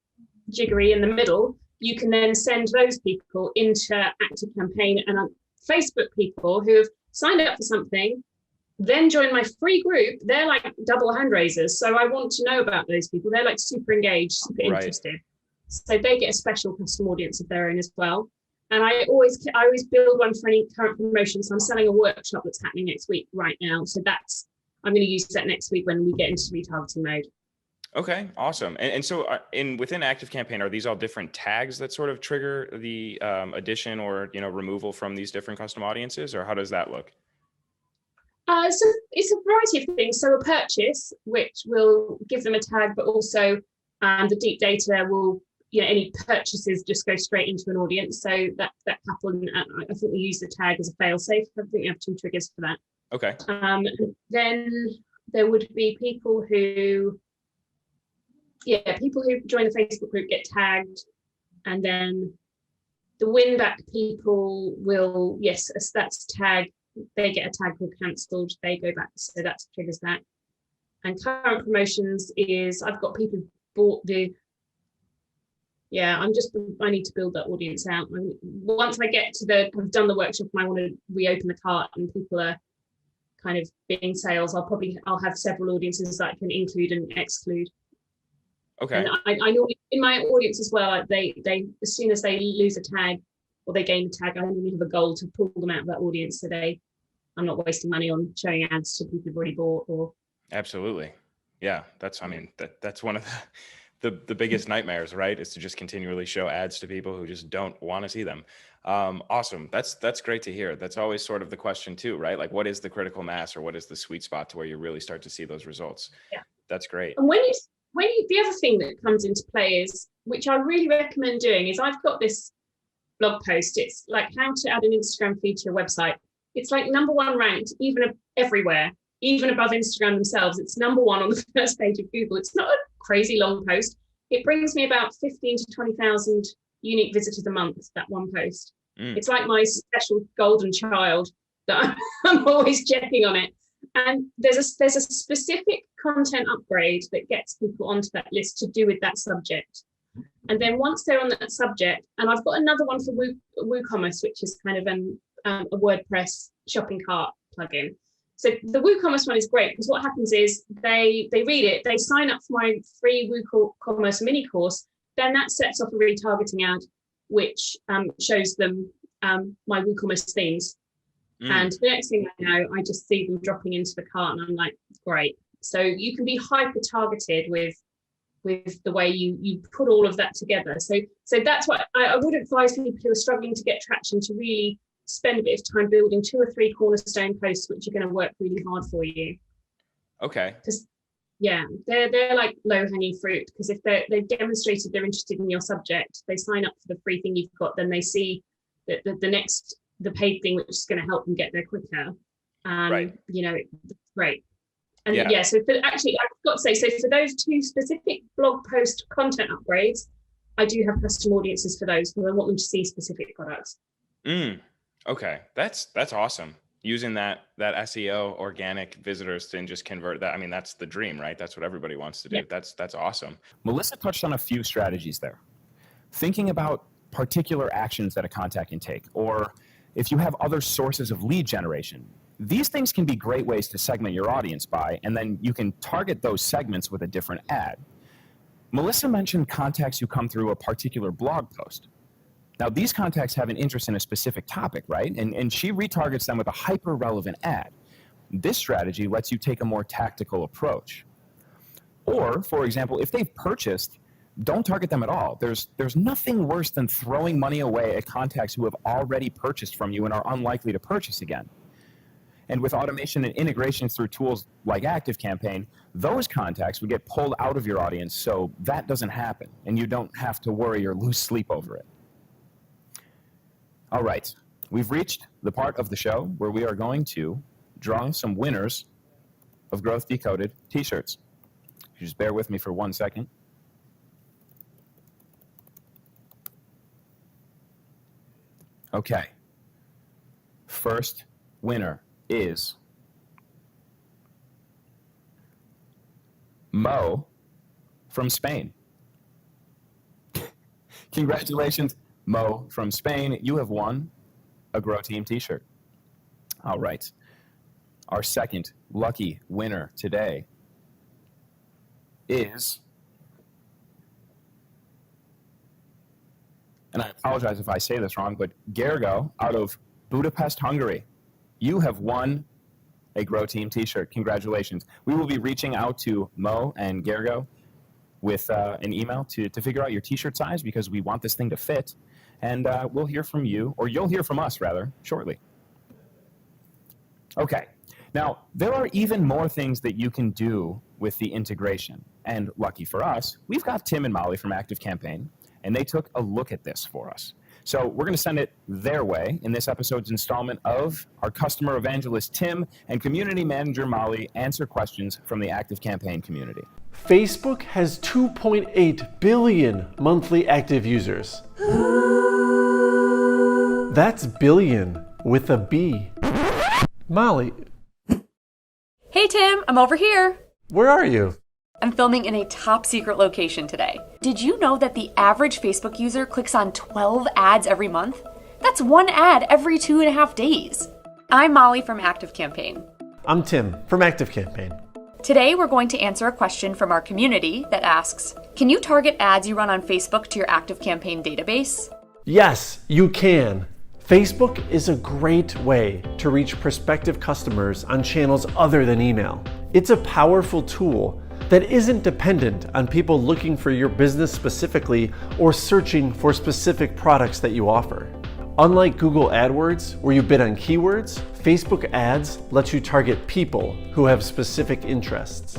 jiggery in the middle, you can then send those people into ActiveCampaign, and Facebook people who have signed up for something, then join my free group. They're like double hand raisers. So I want to know about those people. They're like super engaged, super interested. So they get a special custom audience of their own as well. And I always build one for any current promotion. So I'm selling a workshop that's happening next week right now. So I'm going to use that next week when we get into retargeting mode. Okay, awesome. And so within ActiveCampaign, are these all different tags that sort of trigger the addition or removal from these different custom audiences, or how does that look? So it's a variety of things. So a purchase, which will give them a tag, but also the deep data will, any purchases just go straight into an audience. So that couple, I think we use the tag as a fail-safe. I think we have 2 triggers for that. Okay. Then there would be people who join the Facebook group get tagged, and then the win-back people will, that's tag. They get a tag called cancelled. They go back, so that triggers that. And current promotions is I've got people who bought I need to build that audience out. Once I get to I've done the workshop and I want to reopen the cart and people are kind of being sales, I'll have several audiences that I can include and exclude. Okay. And I know in my audience as well, they as soon as they lose a tag or they gain a tag, I normally have a goal to pull them out of that audience so I'm not wasting money on showing ads to people who've already bought. Or absolutely, yeah. That's one of the biggest nightmares, right? Is to just continually show ads to people who just don't want to see them. Awesome. That's great to hear. That's always sort of the question too, right? Like, what is the critical mass, or what is the sweet spot to where you really start to see those results? Yeah, that's great. And the other thing that comes into play is, which I really recommend doing, is I've got this blog post. It's like how to add an Instagram feed to your website. It's like #1 ranked, even everywhere, even above Instagram themselves. It's #1 on the first page of Google. It's not a crazy long post. It brings me about 15 to 20,000 unique visitors a month, that one post. It's like my special golden child that I'm always checking on it. And there's a specific content upgrade that gets people onto that list to do with that subject. And then once they're on that subject, and I've got another one for WooCommerce, which is kind of a WordPress shopping cart plugin. So the WooCommerce one is great because what happens is they read it, they sign up for my free WooCommerce mini course, then that sets off a retargeting ad. which shows them my WooCommerce themes. And the next thing I know, I just see them dropping into the cart, and I'm like, great. So you can be hyper targeted with the way you put all of that together. So that's what I would advise people who are struggling to get traction to really spend a bit of time building 2 or 3 cornerstone posts, which are going to work really hard for you. Okay. Because they're like low-hanging fruit, because if they've demonstrated they're interested in your subject, they sign up for the free thing you've got, then they see that the paid thing, which is going to help them get there quicker. Right. It's great. And so actually, I've got to say, so for those 2 specific blog post content upgrades, I do have custom audiences for those, because I want them to see specific products. Okay, that's awesome. Using that SEO organic visitors to just convert that. I mean, that's the dream, right? That's what everybody wants to do. Yeah. That's awesome. Melissa touched on a few strategies there. Thinking about particular actions that a contact can take, or if you have other sources of lead generation. These things can be great ways to segment your audience by, and then you can target those segments with a different ad. Melissa mentioned contacts who come through a particular blog post. Now, these contacts have an interest in a specific topic, right? And she retargets them with a hyper-relevant ad. This strategy lets you take a more tactical approach. Or, for example, if they've purchased, don't target them at all. There's nothing worse than throwing money away at contacts who have already purchased from you and are unlikely to purchase again. And with automation and integrations through tools like ActiveCampaign, those contacts would get pulled out of your audience, so that doesn't happen, and you don't have to worry or lose sleep over it. All right, we've reached the part of the show where we are going to draw some winners of Growth Decoded t-shirts. Just bear with me for 1 second. Okay, first winner is Mo from Spain. Congratulations, Mo from Spain. You have won a Grow Team t-shirt. All right. Our second lucky winner today is, and I apologize if I say this wrong, but Gergo out of Budapest, Hungary. You have won a Grow Team t-shirt. Congratulations. We will be reaching out to Mo and Gergo with an email to figure out your t-shirt size, because we want this thing to fit. And we'll hear from you, or you'll hear from us, rather, shortly. Okay. Now, there are even more things that you can do with the integration. And lucky for us, we've got Tim and Molly from ActiveCampaign, and they took a look at this for us. So we're going to send it their way in this episode's installment of our customer evangelist, Tim, and community manager, Molly, answer questions from the ActiveCampaign community. Facebook has 2.8 billion monthly active users. That's billion with a B. Molly. Hey Tim, I'm over here. Where are you? I'm filming in a top secret location today. Did you know that the average Facebook user clicks on 12 ads every month? That's 1 ad every 2.5 days. I'm Molly from ActiveCampaign. I'm Tim from ActiveCampaign. Today we're going to answer a question from our community that asks, can you target ads you run on Facebook to your ActiveCampaign database? Yes, you can. Facebook is a great way to reach prospective customers on channels other than email. It's a powerful tool that isn't dependent on people looking for your business specifically or searching for specific products that you offer. Unlike Google AdWords, where you bid on keywords, Facebook ads lets you target people who have specific interests.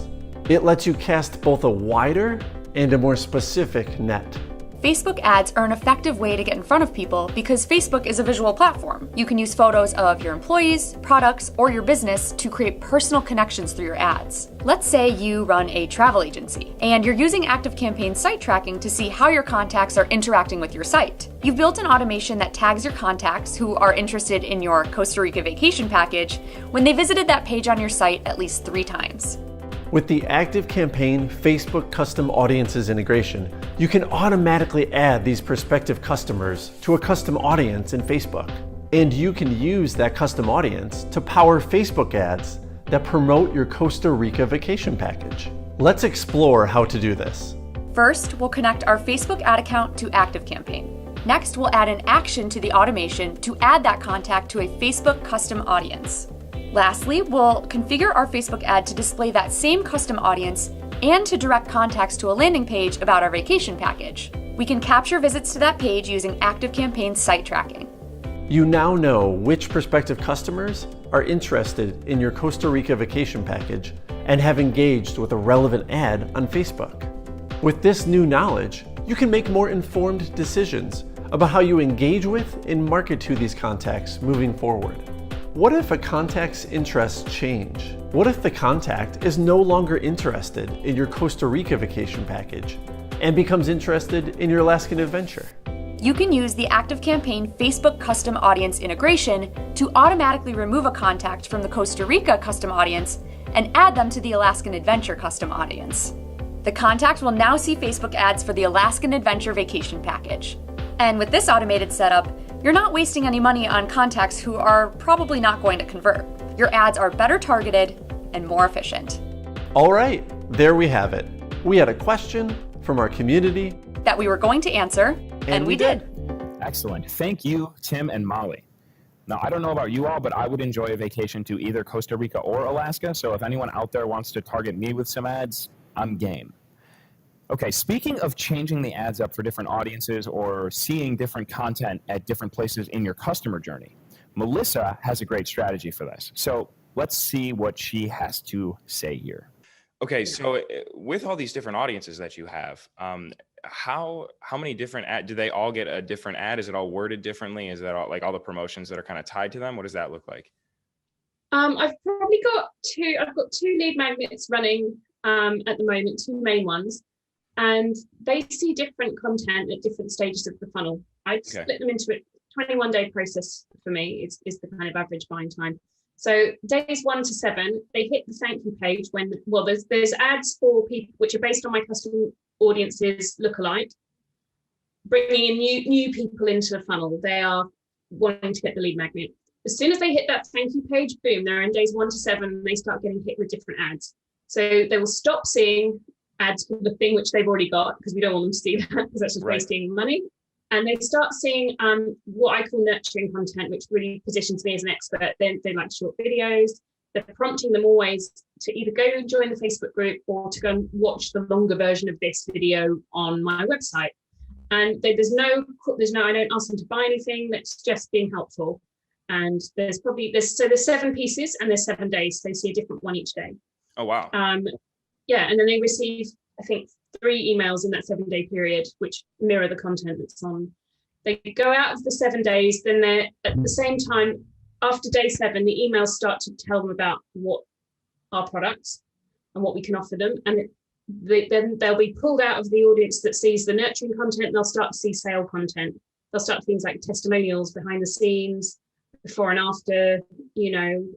It lets you cast both a wider and a more specific net. Facebook ads are an effective way to get in front of people because Facebook is a visual platform. You can use photos of your employees, products, or your business to create personal connections through your ads. Let's say you run a travel agency and you're using ActiveCampaign site tracking to see how your contacts are interacting with your site. You've built an automation that tags your contacts who are interested in your Costa Rica vacation package when they visited that page on your site at least 3 times. With the ActiveCampaign Facebook Custom Audiences integration, you can automatically add these prospective customers to a custom audience in Facebook. And you can use that custom audience to power Facebook ads that promote your Costa Rica vacation package. Let's explore how to do this. First, we'll connect our Facebook ad account to ActiveCampaign. Next, we'll add an action to the automation to add that contact to a Facebook custom audience. Lastly, we'll configure our Facebook ad to display that same custom audience and to direct contacts to a landing page about our vacation package. We can capture visits to that page using ActiveCampaign site tracking. You now know which prospective customers are interested in your Costa Rica vacation package and have engaged with a relevant ad on Facebook. With this new knowledge, you can make more informed decisions about how you engage with and market to these contacts moving forward. What if a contact's interests change? What if the contact is no longer interested in your Costa Rica vacation package and becomes interested in your Alaskan adventure? You can use the ActiveCampaign Facebook custom audience integration to automatically remove a contact from the Costa Rica custom audience and add them to the Alaskan Adventure custom audience. The contact will now see Facebook ads for the Alaskan Adventure vacation package. And with this automated setup, you're not wasting any money on contacts who are probably not going to convert. Your ads are better targeted and more efficient. All right, there we have it. We had a question from our community that we were going to answer, and we did. Excellent. Thank you, Tim and Molly. Now, I don't know about you all, but I would enjoy a vacation to either Costa Rica or Alaska. So if anyone out there wants to target me with some ads, I'm game. Okay, speaking of changing the ads up for different audiences or seeing different content at different places in your customer journey, Melissa has a great strategy for this. So let's see what she has to say here. Okay, so with all these different audiences that you have, how many different do they all get a different ad? Is it all worded differently? Is that all, like all the promotions that are kind of tied to them? What does that look like? I've probably got two lead magnets running at the moment, two main ones, and they see different content at different stages of the funnel. I split them into a 21-day process for me. Is the kind of average buying time. So days 1 to 7, they hit the thank you page when, well, there's ads for people which are based on my custom audiences lookalike, bringing in new people into the funnel. They are wanting to get the lead magnet. As soon as they hit that thank you page, boom, they're in days 1 to 7, and they start getting hit with different ads. So they will stop seeing ads for the thing which they've already got, because we don't want them to see that, because that's just wasting money. And they start seeing what I call nurturing content, which really positions me as an expert. They like short videos. They're prompting them always to either go and join the Facebook group or to go and watch the longer version of this video on my website. And there's no, I don't ask them to buy anything. That's just being helpful. And there's 7 pieces and there's 7 days. They see a different one each day. Oh, wow. Yeah, and then they receive, I think, 3 emails in that 7-day period, which mirror the content that's on. They go out of the 7 days, then they're at the same time, after day 7, the emails start to tell them about what our products and what we can offer them. And then they'll be pulled out of the audience that sees the nurturing content, and they'll start to see sale content. They'll start things like testimonials, behind the scenes, before and after, do you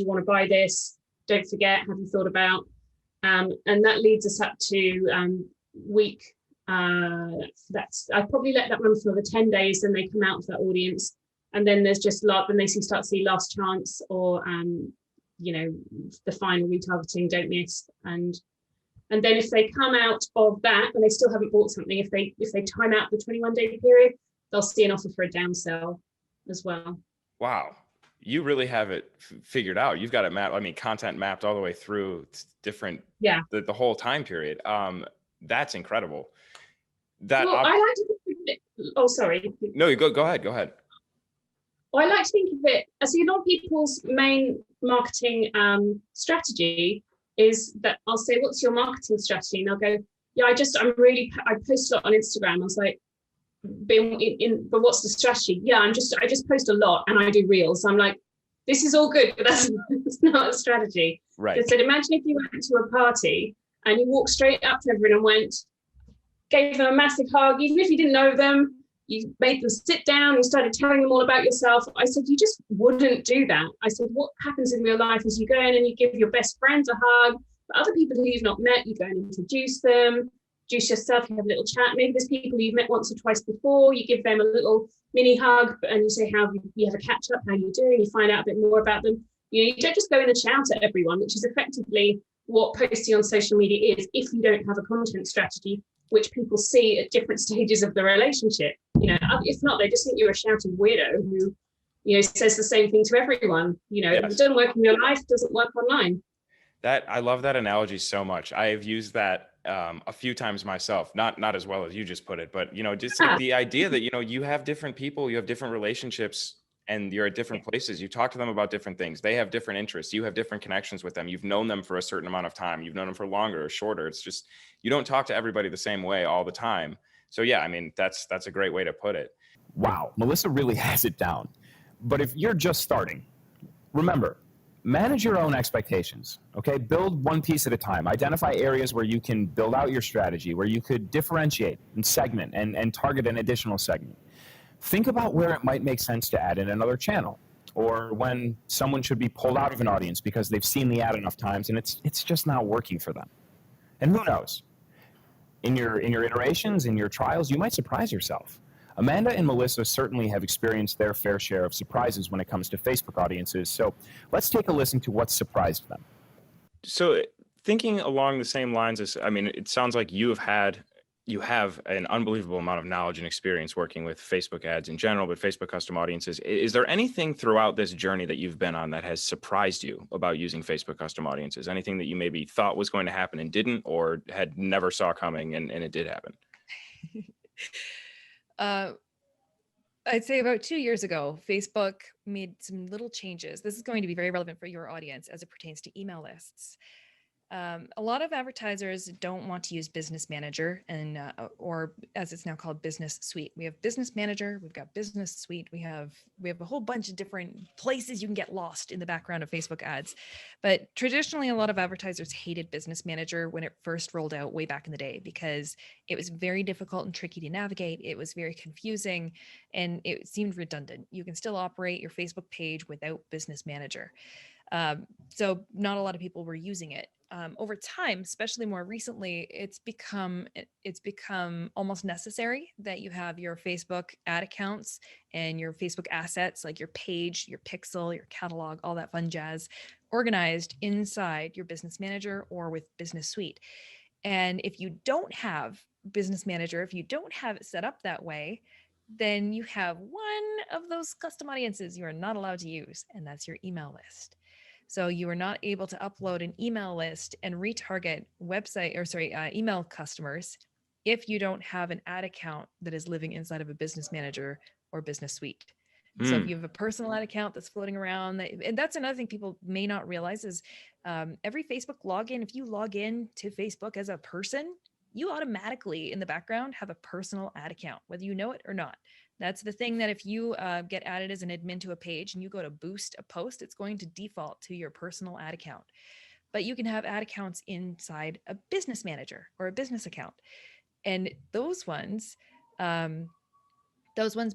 want to buy this? Don't forget, have you thought about? And that leads us up to week. I probably let that run for another 10 days. Then they come out of that audience, and then there's just then they start to see last chance or the final retargeting, don't miss, and then if they come out of that and they still haven't bought something, if they time out the 21-day period, they'll see an offer for a downsell as well. Wow. You really have it figured out. You've got it mapped. I mean, content mapped all the way through different, the whole time period. That's incredible. I like to think of it, sorry. No, you go ahead. Well, I like to think of it as, a lot of people's main marketing strategy is that I'll say, what's your marketing strategy? And they'll go, I post a lot on Instagram. I was like, but what's the strategy? I just post a lot and I do reels. I'm like, this is all good, but that's not a strategy. Right. I said, imagine if you went to a party and you walked straight up to everyone and gave them a massive hug, even if you didn't know them, you made them sit down, you started telling them all about yourself. I said, you just wouldn't do that. I said, what happens in real life is you go in and you give your best friends a hug, but other people who you've not met, you go and introduce them. Introduce yourself, you have a little chat. Maybe there's people you've met once or twice before, you give them a little mini hug and you say how you have a catch up, how you doing, you find out a bit more about them. You don't just go in and shout at everyone, which is effectively what posting on social media is if you don't have a content strategy, which people see at different stages of the relationship. if not, they just think you're a shouting weirdo who, says the same thing to everyone. If it doesn't work in real life, it doesn't work online. I love that analogy so much. I have used that a few times myself, not as well as you just put it, but just like the idea that you have different people, you have different relationships, and you're at different places. You talk to them about different things. They have different interests. You have different connections with them. You've known them for a certain amount of time. You've known them for longer or shorter. It's just, you don't talk to everybody the same way all the time. So yeah, I mean, that's a great way to put it. Wow, Melissa really has it down. But if you're just starting, remember, manage your own expectations, okay? Build one piece at a time. Identify areas where you can build out your strategy, where you could differentiate and segment and target an additional segment. Think about where it might make sense to add in another channel, or when someone should be pulled out of an audience because they've seen the ad enough times and it's just not working for them. And who knows? In your iterations, in your trials, you might surprise yourself. Amanda and Melissa certainly have experienced their fair share of surprises when it comes to Facebook audiences, so let's take a listen to what surprised them. So thinking along the same lines as, it sounds like you have an unbelievable amount of knowledge and experience working with Facebook ads in general, but Facebook custom audiences. Is there anything throughout this journey that you've been on that has surprised you about using Facebook custom audiences? Anything that you maybe thought was going to happen and didn't, or had never saw coming and it did happen? I'd say about 2 years ago, Facebook made some little changes. This is going to be very relevant for your audience as it pertains to email lists. A lot of advertisers don't want to use Business Manager or as it's now called, Business Suite. We have Business Manager, we've got Business Suite, we have a whole bunch of different places you can get lost in the background of Facebook ads. But traditionally, a lot of advertisers hated Business Manager when it first rolled out way back in the day because it was very difficult and tricky to navigate. It was very confusing and it seemed redundant. You can still operate your Facebook page without Business Manager. So not a lot of people were using it. Over time, especially more recently, it's become almost necessary that you have your Facebook ad accounts and your Facebook assets, like your page, your pixel, your catalog, all that fun jazz, organized inside your Business Manager or with Business Suite. And if you don't have Business Manager, if you don't have it set up that way, then you have one of those custom audiences you are not allowed to use, and that's your email list. So you are not able to upload an email list and retarget email customers if you don't have an ad account that is living inside of a Business Manager or Business Suite. So if you have a personal ad account that's floating around, and that's another thing people may not realize is every Facebook login, if you log in to Facebook as a person, you automatically in the background have a personal ad account, whether you know it or not. That's the thing that if you get added as an admin to a page and you go to boost a post, it's going to default to your personal ad account. But you can have ad accounts inside a Business Manager or a business account. And those ones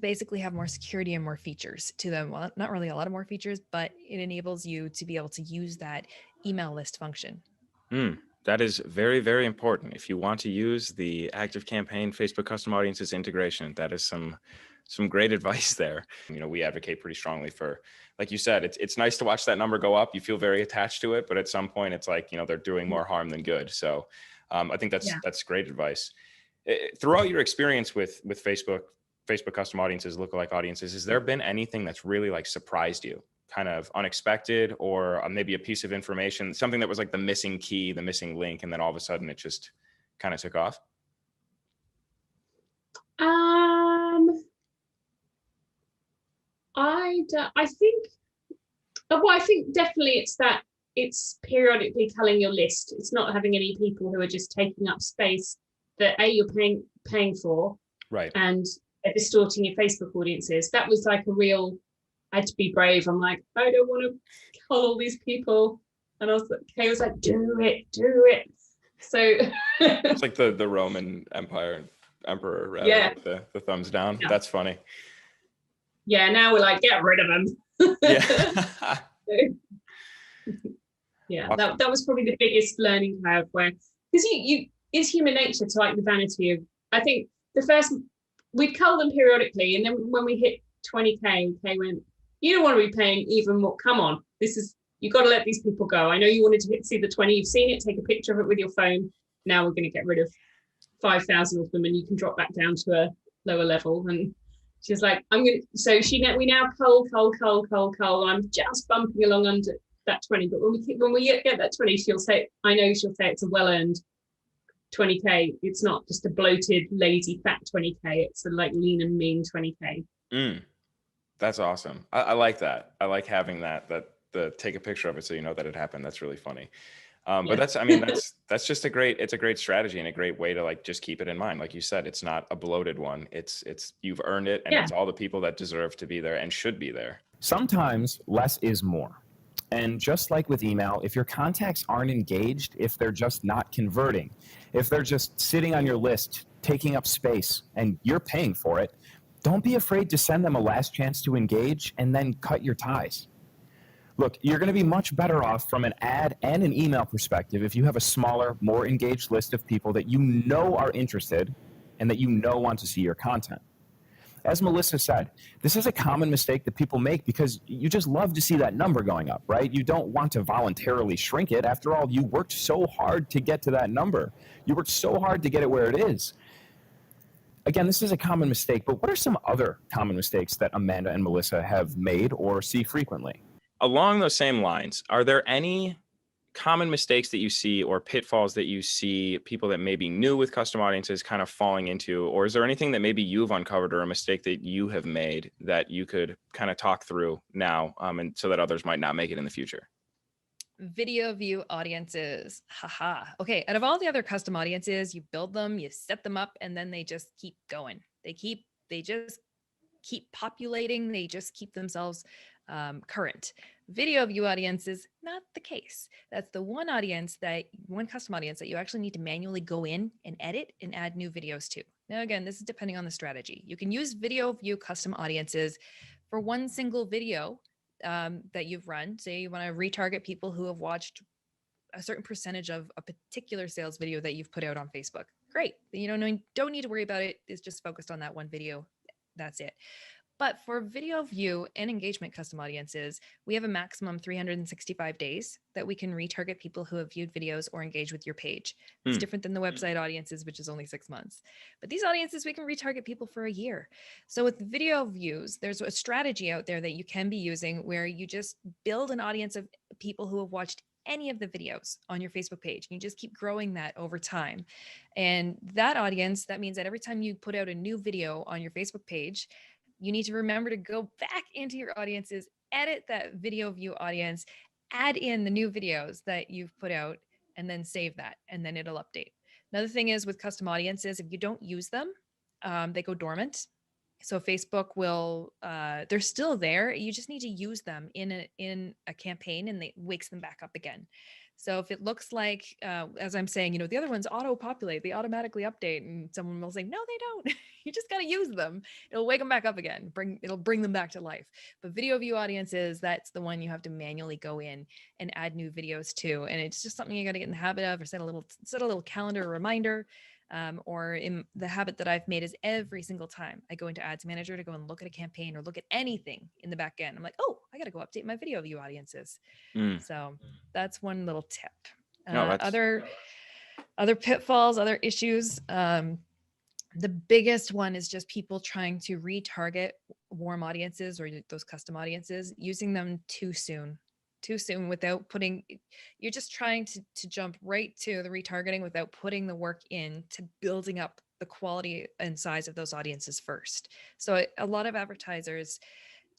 basically have more security and more features to them. Well, not really a lot of more features, but it enables you to be able to use that email list function. That is very, very important. If you want to use the ActiveCampaign Facebook custom audiences integration, that is some great advice there. We advocate pretty strongly for, like you said, it's nice to watch that number go up. You feel very attached to it, but at some point it's like, they're doing more harm than good. So I think that's great advice. Throughout your experience with Facebook custom audiences, lookalike audiences, has there been anything that's really like surprised you? Kind of unexpected, or maybe a piece of information, something that was like the missing key, the missing link, and then all of a sudden it just kind of took off? I think definitely it's periodically culling your list. It's not having any people who are just taking up space that you're paying for, right? And distorting your Facebook audiences. That was like a real. I had to be brave. I'm like, I don't want to cull all these people, and Kay was like, do it. So it's like the Roman emperor, rather, yeah, with the thumbs down. Yeah. That's funny. Yeah, now we're like, get rid of them. Yeah. Yeah, that was probably the biggest learning curve, where because it's human nature to like the vanity of. I think we'd cull them periodically, and then when we hit 20K, Kay went, you don't want to be paying even more. Come on, you got to let these people go. I know you wanted to see the 20. You've seen it. Take a picture of it with your phone. Now we're going to get rid of 5,000 of them, and you can drop back down to lower level. And she's like, we now cull. I'm just bumping along under that 20. But when we get that 20, she'll say it's a well-earned 20K. It's not just a bloated, lazy, fat 20K. It's a like lean and mean 20K. That's awesome. I like that. I like having that take a picture of it so you know that it happened. That's really funny. But that's just it's a great strategy and a great way to like just keep it in mind. Like you said, it's not a bloated one. It's you've earned it, and it's all the people that deserve to be there and should be there. Sometimes less is more. And just like with email, if your contacts aren't engaged, if they're just not converting, if they're just sitting on your list, taking up space, and you're paying for it, don't be afraid to send them a last chance to engage and then cut your ties. Look, you're going to be much better off from an ad and an email perspective if you have a smaller, more engaged list of people that you know are interested and that you know want to see your content. As Melissa said, this is a common mistake that people make because you just love to see that number going up, right? You don't want to voluntarily shrink it. After all, you worked so hard to get to that number. You worked so hard to get it where it is. Again, this is a common mistake, but what are some other common mistakes that Amanda and Melissa have made or see frequently? Along those same lines, are there any common mistakes that you see or pitfalls that you see people that may be new with custom audiences kind of falling into? Or is there anything that maybe you've uncovered or a mistake that you have made that you could kind of talk through now, and so that others might not make it in the future? Video view audiences. Haha. Okay. Out of all the other custom audiences, you build them, you set them up, and then they just keep going. They just keep populating. They just keep themselves current. Video view audience is not the case. That's the one custom audience that you actually need to manually go in and edit and add new videos to. Now, again, this is depending on the strategy. You can use video view custom audiences for one single video that you've run. Say you want to retarget people who have watched a certain percentage of a particular sales video that you've put out on Facebook. Great. You don't need to worry about it. It's just focused on that one video. That's it. But for video view and engagement custom audiences, we have a maximum 365 days that we can retarget people who have viewed videos or engaged with your page. It's different than the website audiences, which is only 6 months. But these audiences, we can retarget people for a year. So with video views, there's a strategy out there that you can be using where you just build an audience of people who have watched any of the videos on your Facebook page. You just keep growing that over time. And that audience, that means that every time you put out a new video on your Facebook page, you need to remember to go back into your audiences, edit that video view audience, add in the new videos that you've put out, and then save that, and then it'll update. Another thing is with custom audiences, if you don't use them, they go dormant. So Facebook will, they're still there. You just need to use them in a campaign, and it wakes them back up again. So if it looks like, as I'm saying, the other ones auto-populate, they automatically update, and someone will say, no, they don't. You just got to use them. It'll wake them back up again. It'll bring them back to life. But video view audiences, that's the one you have to manually go in and add new videos to. And it's just something you got to get in the habit of, or set a little calendar reminder. Or in the habit that I've made is every single time I go into Ads Manager to go and look at a campaign or look at anything in the back end, I'm like, oh, I got to go update my video view audiences. So that's one little tip. Other pitfalls, other issues. The biggest one is just people trying to retarget warm audiences or those custom audiences, using them too soon without you're just trying to jump right to the retargeting without putting the work in to building up the quality and size of those audiences first. So a lot of advertisers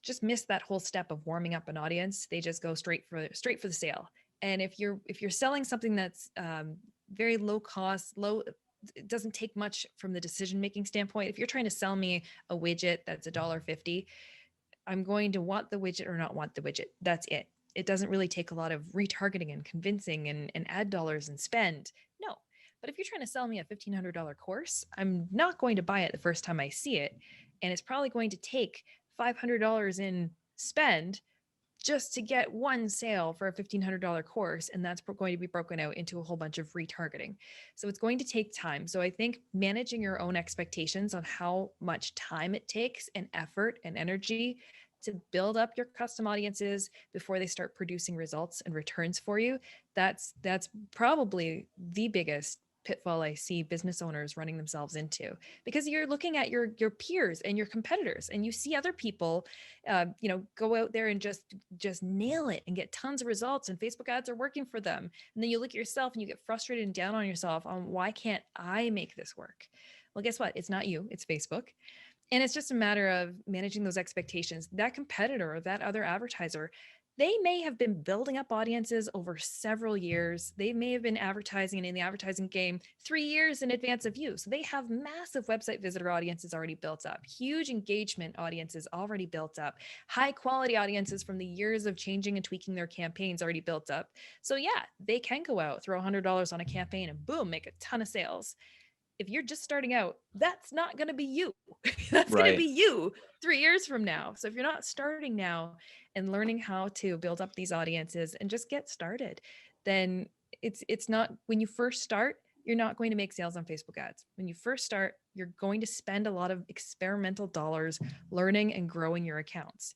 just miss that whole step of warming up an audience. They just go straight for the sale. And if you're selling something that's very low cost, it doesn't take much from the decision-making standpoint. If you're trying to sell me a widget that's $1.50, I'm going to want the widget or not want the widget. That's it. It doesn't really take a lot of retargeting and convincing and ad dollars and spend. No. But if you're trying to sell me a $1,500 course, I'm not going to buy it the first time I see it. And it's probably going to take $500 in spend just to get one sale for a $1,500 course. And that's going to be broken out into a whole bunch of retargeting. So it's going to take time. So I think managing your own expectations on how much time it takes and effort and energy to build up your custom audiences before they start producing results and returns for you, that's probably the biggest pitfall I see business owners running themselves into, because you're looking at your peers and your competitors, and you see other people, go out there and just nail it and get tons of results, and Facebook ads are working for them. And then you look at yourself and you get frustrated and down on yourself on, why can't I make this work? Well, guess what? It's not you, it's Facebook. And it's just a matter of managing those expectations. That competitor or that other advertiser, they may have been building up audiences over several years. They may have been advertising in the advertising game 3 years in advance of you. So they have massive website visitor audiences already built up, huge engagement audiences already built up, high quality audiences from the years of changing and tweaking their campaigns already built up. So yeah, they can go out, throw $100 on a campaign and boom, make a ton of sales. If you're just starting out, that's not going to be you. That's going to be you 3 years from now. So if you're not starting now and learning how to build up these audiences and just get started, then it's not, when you first start, you're not going to make sales on Facebook ads. When you first start, you're going to spend a lot of experimental dollars learning and growing your accounts.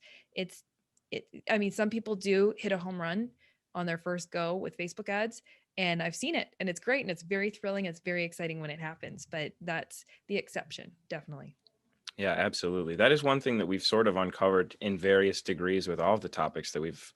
Some people do hit a home run on their first go with Facebook ads. And I've seen it, and it's great, and it's very thrilling. It's very exciting when it happens, but that's the exception, definitely. Yeah, absolutely. That is one thing that we've sort of uncovered in various degrees with all of the topics that we've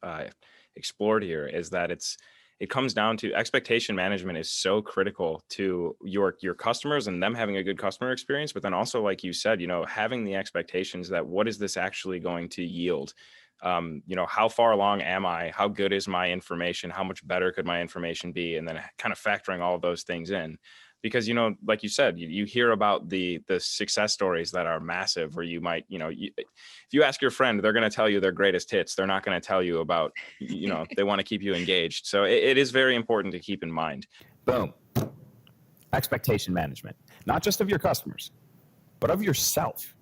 explored here, is that it comes down to expectation management is so critical to your customers and them having a good customer experience. But then also, like you said, having the expectations that what is this actually going to yield? How far along am I? How good is my information? How much better could my information be? And then kind of factoring all of those things in, because, like you said, you hear about the success stories that are massive, where you might, if you ask your friend, they're going to tell you their greatest hits. They're not going to tell you about, they want to keep you engaged. So it is very important to keep in mind. Boom. Expectation management, not just of your customers, but of yourself.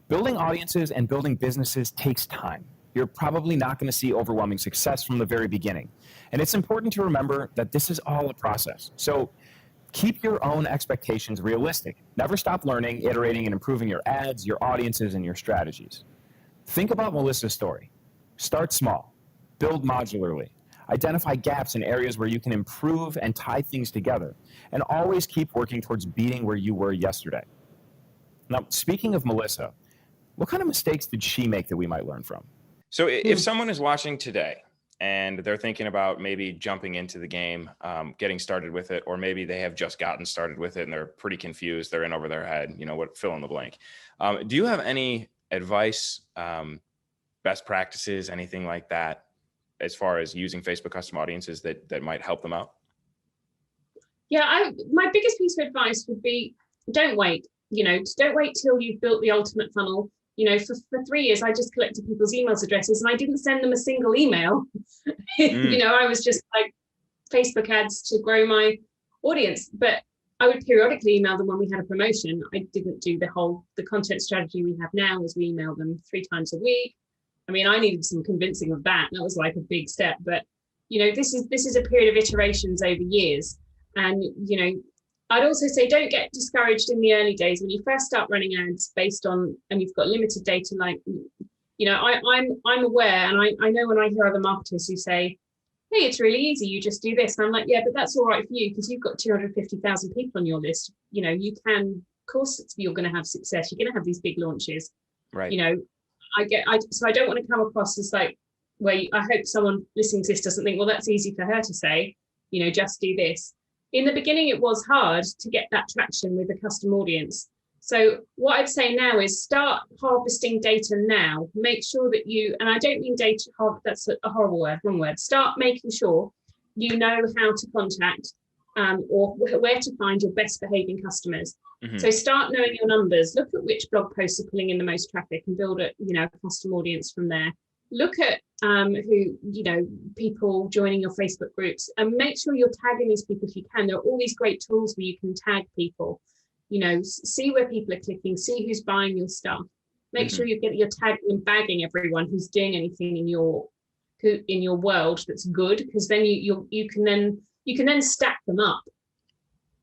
Building audiences and building businesses takes time. You're probably not going to see overwhelming success from the very beginning. And it's important to remember that this is all a process. So keep your own expectations realistic. Never stop learning, iterating, and improving your ads, your audiences, and your strategies. Think about Melissa's story. Start small. Build modularly. Identify gaps in areas where you can improve and tie things together. And always keep working towards being where you were yesterday. Now, speaking of Melissa, what kind of mistakes did she make that we might learn from? So if someone is watching today and they're thinking about maybe jumping into the game, getting started with it, or maybe they have just gotten started with it and they're pretty confused, they're in over their head, fill in the blank. Do you have any advice, best practices, anything like that, as far as using Facebook custom audiences that might help them out? Yeah, my biggest piece of advice would be, don't wait. Don't wait till you've built the ultimate funnel. For 3 years, I just collected people's email addresses and I didn't send them a single email. I was just like Facebook ads to grow my audience, but I would periodically email them when we had a promotion. I didn't do the content strategy we have now, as we email them 3 times a week. I mean, I needed some convincing of that. That was like a big step, but this is a period of iterations over years. And, I'd also say don't get discouraged in the early days when you first start running ads and you've got limited data. Like, I'm aware, and I know when I hear other marketers who say, hey, it's really easy, you just do this. And I'm like, yeah, but that's all right for you because you've got 250,000 people on your list. You can, of course, you're going to have success. You're going to have these big launches. Right. So I don't want to come across as like, I hope someone listening to this doesn't think, well, that's easy for her to say, just do this. In the beginning, it was hard to get that traction with a custom audience. So what I'd say now is start harvesting data now. Make sure that and I don't mean data, that's a horrible word, wrong word. Start making sure you know how to contact or where to find your best behaving customers. Mm-hmm. So start knowing your numbers. Look at which blog posts are pulling in the most traffic and build a custom audience from there. Look at people joining your Facebook groups and make sure you're tagging these people if you can. There are all these great tools where you can tag people, see where people are clicking, see who's buying your stuff. Make sure you're tagging and bagging everyone who's doing anything in your world that's good, because then you can then stack them up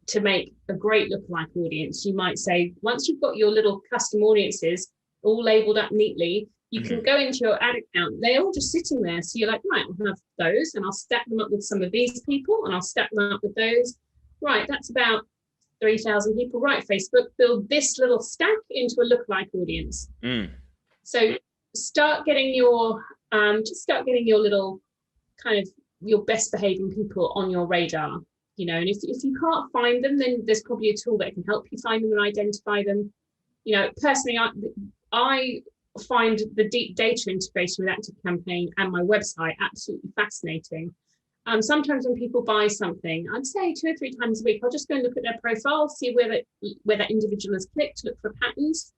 to make a great lookalike audience. You might say, once you've got your little custom audiences all labeled up neatly, you can go into your ad account. They're all just sitting there. So you're like, right, I'll have those and I'll stack them up with some of these people and I'll stack them up with those. right, that's about 3,000 people. Right, Facebook, build this little stack into a lookalike audience. So start getting your little kind of your best behaving people on your radar, and if you can't find them, then there's probably a tool that can help you find them and identify them. Personally, I find the deep data integration with ActiveCampaign and my website absolutely fascinating. Sometimes when people buy something, I'd say 2 or 3 times a week, I'll just go and look at their profile, see where that individual has clicked, look for patterns.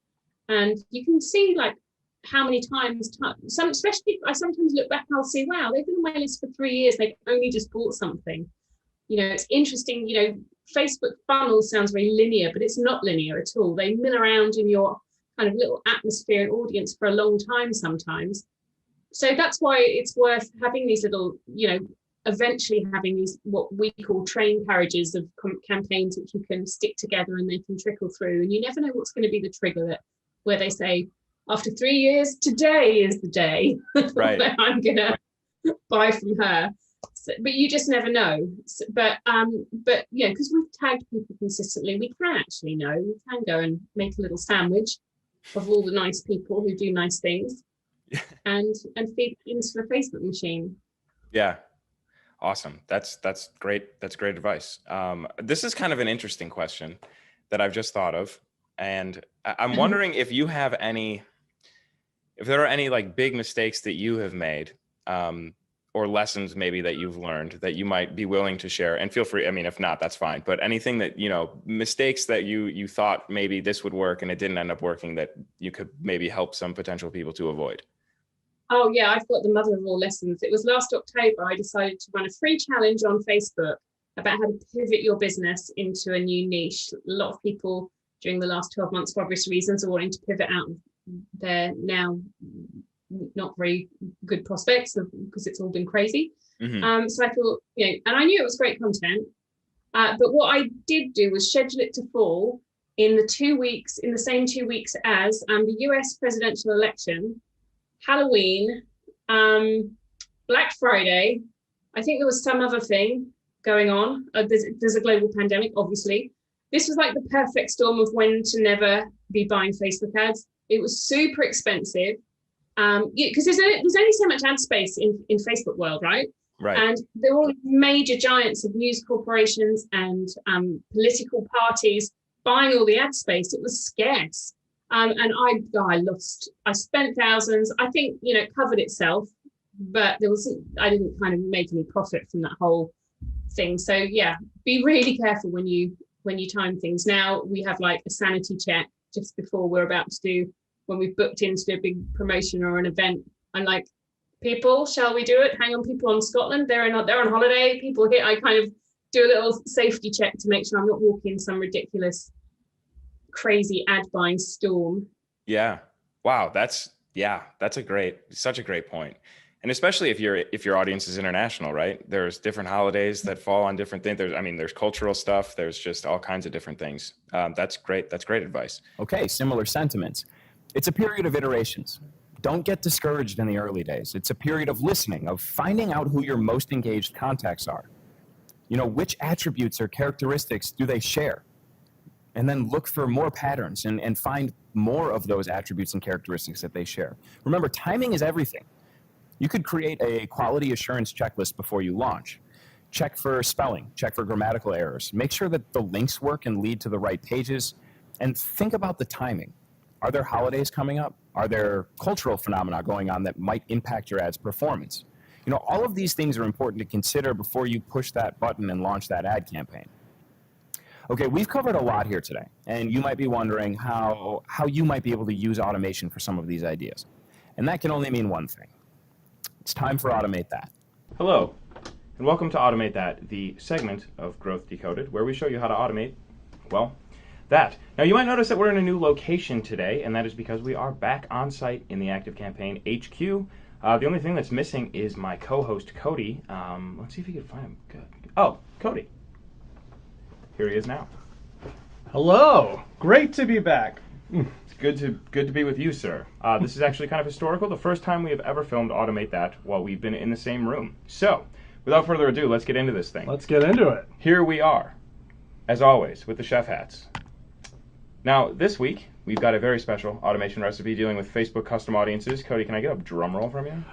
And you can see like how many times, especially I sometimes look back and I'll see, wow, they've been on my list for 3 years. They've only just bought something. It's interesting, Facebook funnel sounds very linear, but it's not linear at all. They mill around in your kind of little atmosphere and audience for a long time sometimes. So that's why it's worth having these little, eventually having these what we call train carriages of campaigns which you can stick together and they can trickle through. And you never know what's going to be the trigger where they say, after 3 years, today is the day right. that I'm going to buy from her. So, but you just never know. So, but because we've tagged people consistently, we can actually know. We can go and make a little sandwich of all the nice people who do nice things and feed it into the Facebook machine. Yeah. Awesome. That's great. That's great advice. This is kind of an interesting question that I've just thought of. And I'm wondering if there are any like big mistakes that you have made, or lessons maybe that you've learned that you might be willing to share. And feel free, I mean, if not, that's fine. But anything that, mistakes that you thought maybe this would work and it didn't end up working, that you could maybe help some potential people to avoid. Oh yeah, I've got the mother of all lessons. It was last October, I decided to run a free challenge on Facebook about how to pivot your business into a new niche. A lot of people during the last 12 months, for obvious reasons, are wanting to pivot out of their now not very good prospects because it's all been crazy. Mm-hmm. So I thought, and I knew it was great content, but what I did do was schedule it to fall in the same 2 weeks as the US presidential election, Halloween, Black Friday. I think there was some other thing going on. There's a global pandemic, obviously. This was like the perfect storm of when to never be buying Facebook ads. It was super expensive because there's only so much ad space in Facebook world, right? Right. And there were all major giants of news corporations and political parties buying all the ad space. It was scarce. And I spent thousands. I think, it covered itself, but I didn't kind of make any profit from that whole thing. So yeah, be really careful when you time things. Now we have like a sanity check just before we're about to do, when we've booked into a big promotion or an event. I'm like, people, shall we do it? Hang on, people on Scotland, they're on holiday. People here, I kind of do a little safety check to make sure I'm not walking some ridiculous crazy ad buying storm. Yeah. Wow. That's such a great point. And especially if your audience is international, right? There's different holidays that fall on different things. There's cultural stuff. There's just all kinds of different things. That's great. That's great advice. Okay. Similar sentiments. It's a period of iterations. Don't get discouraged in the early days. It's a period of listening, of finding out who your most engaged contacts are. Which attributes or characteristics do they share? And then look for more patterns and find more of those attributes and characteristics that they share. Remember, timing is everything. You could create a quality assurance checklist before you launch. Check for spelling, check for grammatical errors. Make sure that the links work and lead to the right pages. And think about the timing. Are there holidays coming up? Are there cultural phenomena going on that might impact your ad's performance? All of these things are important to consider before you push that button and launch that ad campaign. Okay, we've covered a lot here today, and you might be wondering how you might be able to use automation for some of these ideas. And that can only mean one thing. It's time for Automate That. Hello, and welcome to Automate That, the segment of Growth Decoded, where we show you how to automate, that. Now, you might notice that we're in a new location today, and that is because we are back on site in the ActiveCampaign HQ. The only thing that's missing is my co-host, Cody. Let's see if you can find him. Good. Oh, Cody. Here he is now. Hello. Great to be back. It's good to be with you, sir. This is actually kind of historical. The first time we have ever filmed Automate That while we've been in the same room. So, without further ado, let's get into this thing. Let's get into it. Here we are. as always, with the chef hats. Now, this week, we've got a very special automation recipe dealing with Facebook custom audiences. Cody, can I get a drum roll from you?